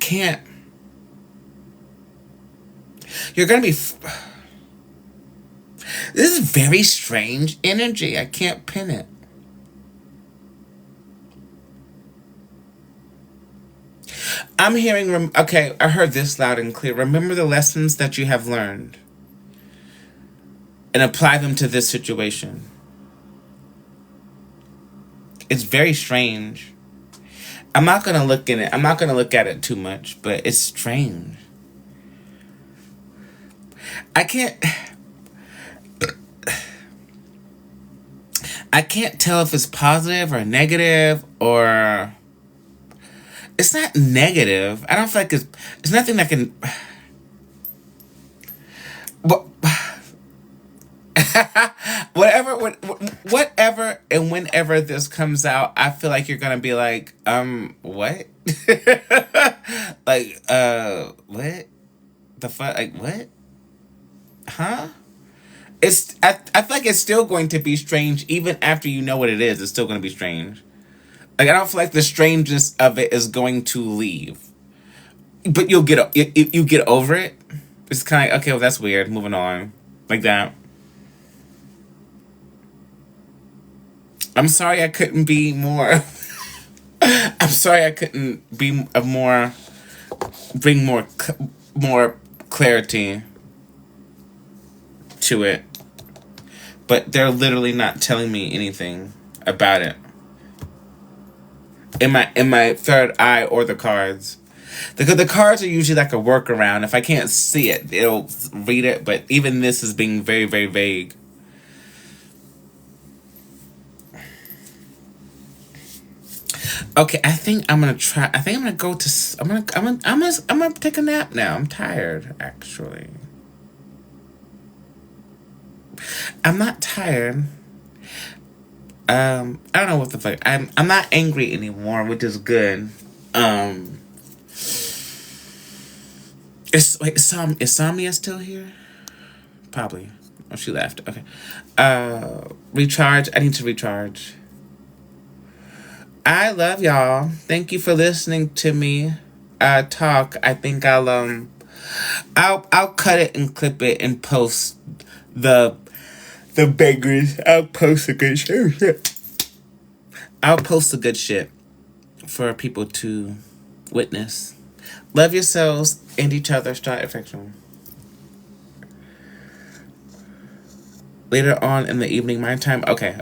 can't. You're gonna be. This is very strange energy. I can't pin it. I'm hearing. Okay, I heard this loud and clear. Remember the lessons that you have learned and apply them to this situation. It's very strange. I'm not gonna look in it. I'm not gonna look at it too much, but it's strange. I can't tell if it's positive or negative, or it's not negative. I don't feel like it's nothing that can. Whatever and whenever this comes out, I feel like you're gonna be like, what? Like, what? The fuck? Like, what? Huh? I feel like it's still going to be strange even after you know what it is. It's still going to be strange. Like, I don't feel like the strangeness of it is going to leave, but you get over it. It's kind of like, okay, well, that's weird. Moving on, like that. I'm sorry I couldn't be more. I'm sorry I couldn't be bring more clarity to it, but they're literally not telling me anything about it in my third eye or the cards. The cards are usually like a workaround. If I can't see it, it'll read it, but even this is being very, very vague. Okay, I think I'm gonna try. I think I'm gonna go to. I'm gonna take a nap now. I'm tired, actually. I'm not tired. I don't know what the fuck. I'm not angry anymore, which is good. Um, is Samia still here? Probably. Oh, she left. Okay. Recharge. I need to recharge. I love y'all. Thank you for listening to me talk. I think I'll cut it and clip it and post the bangers. I'll post the good shit. I'll post the good shit for people to witness. Love yourselves and each other. Start affection. Later on in the evening, my time. Okay.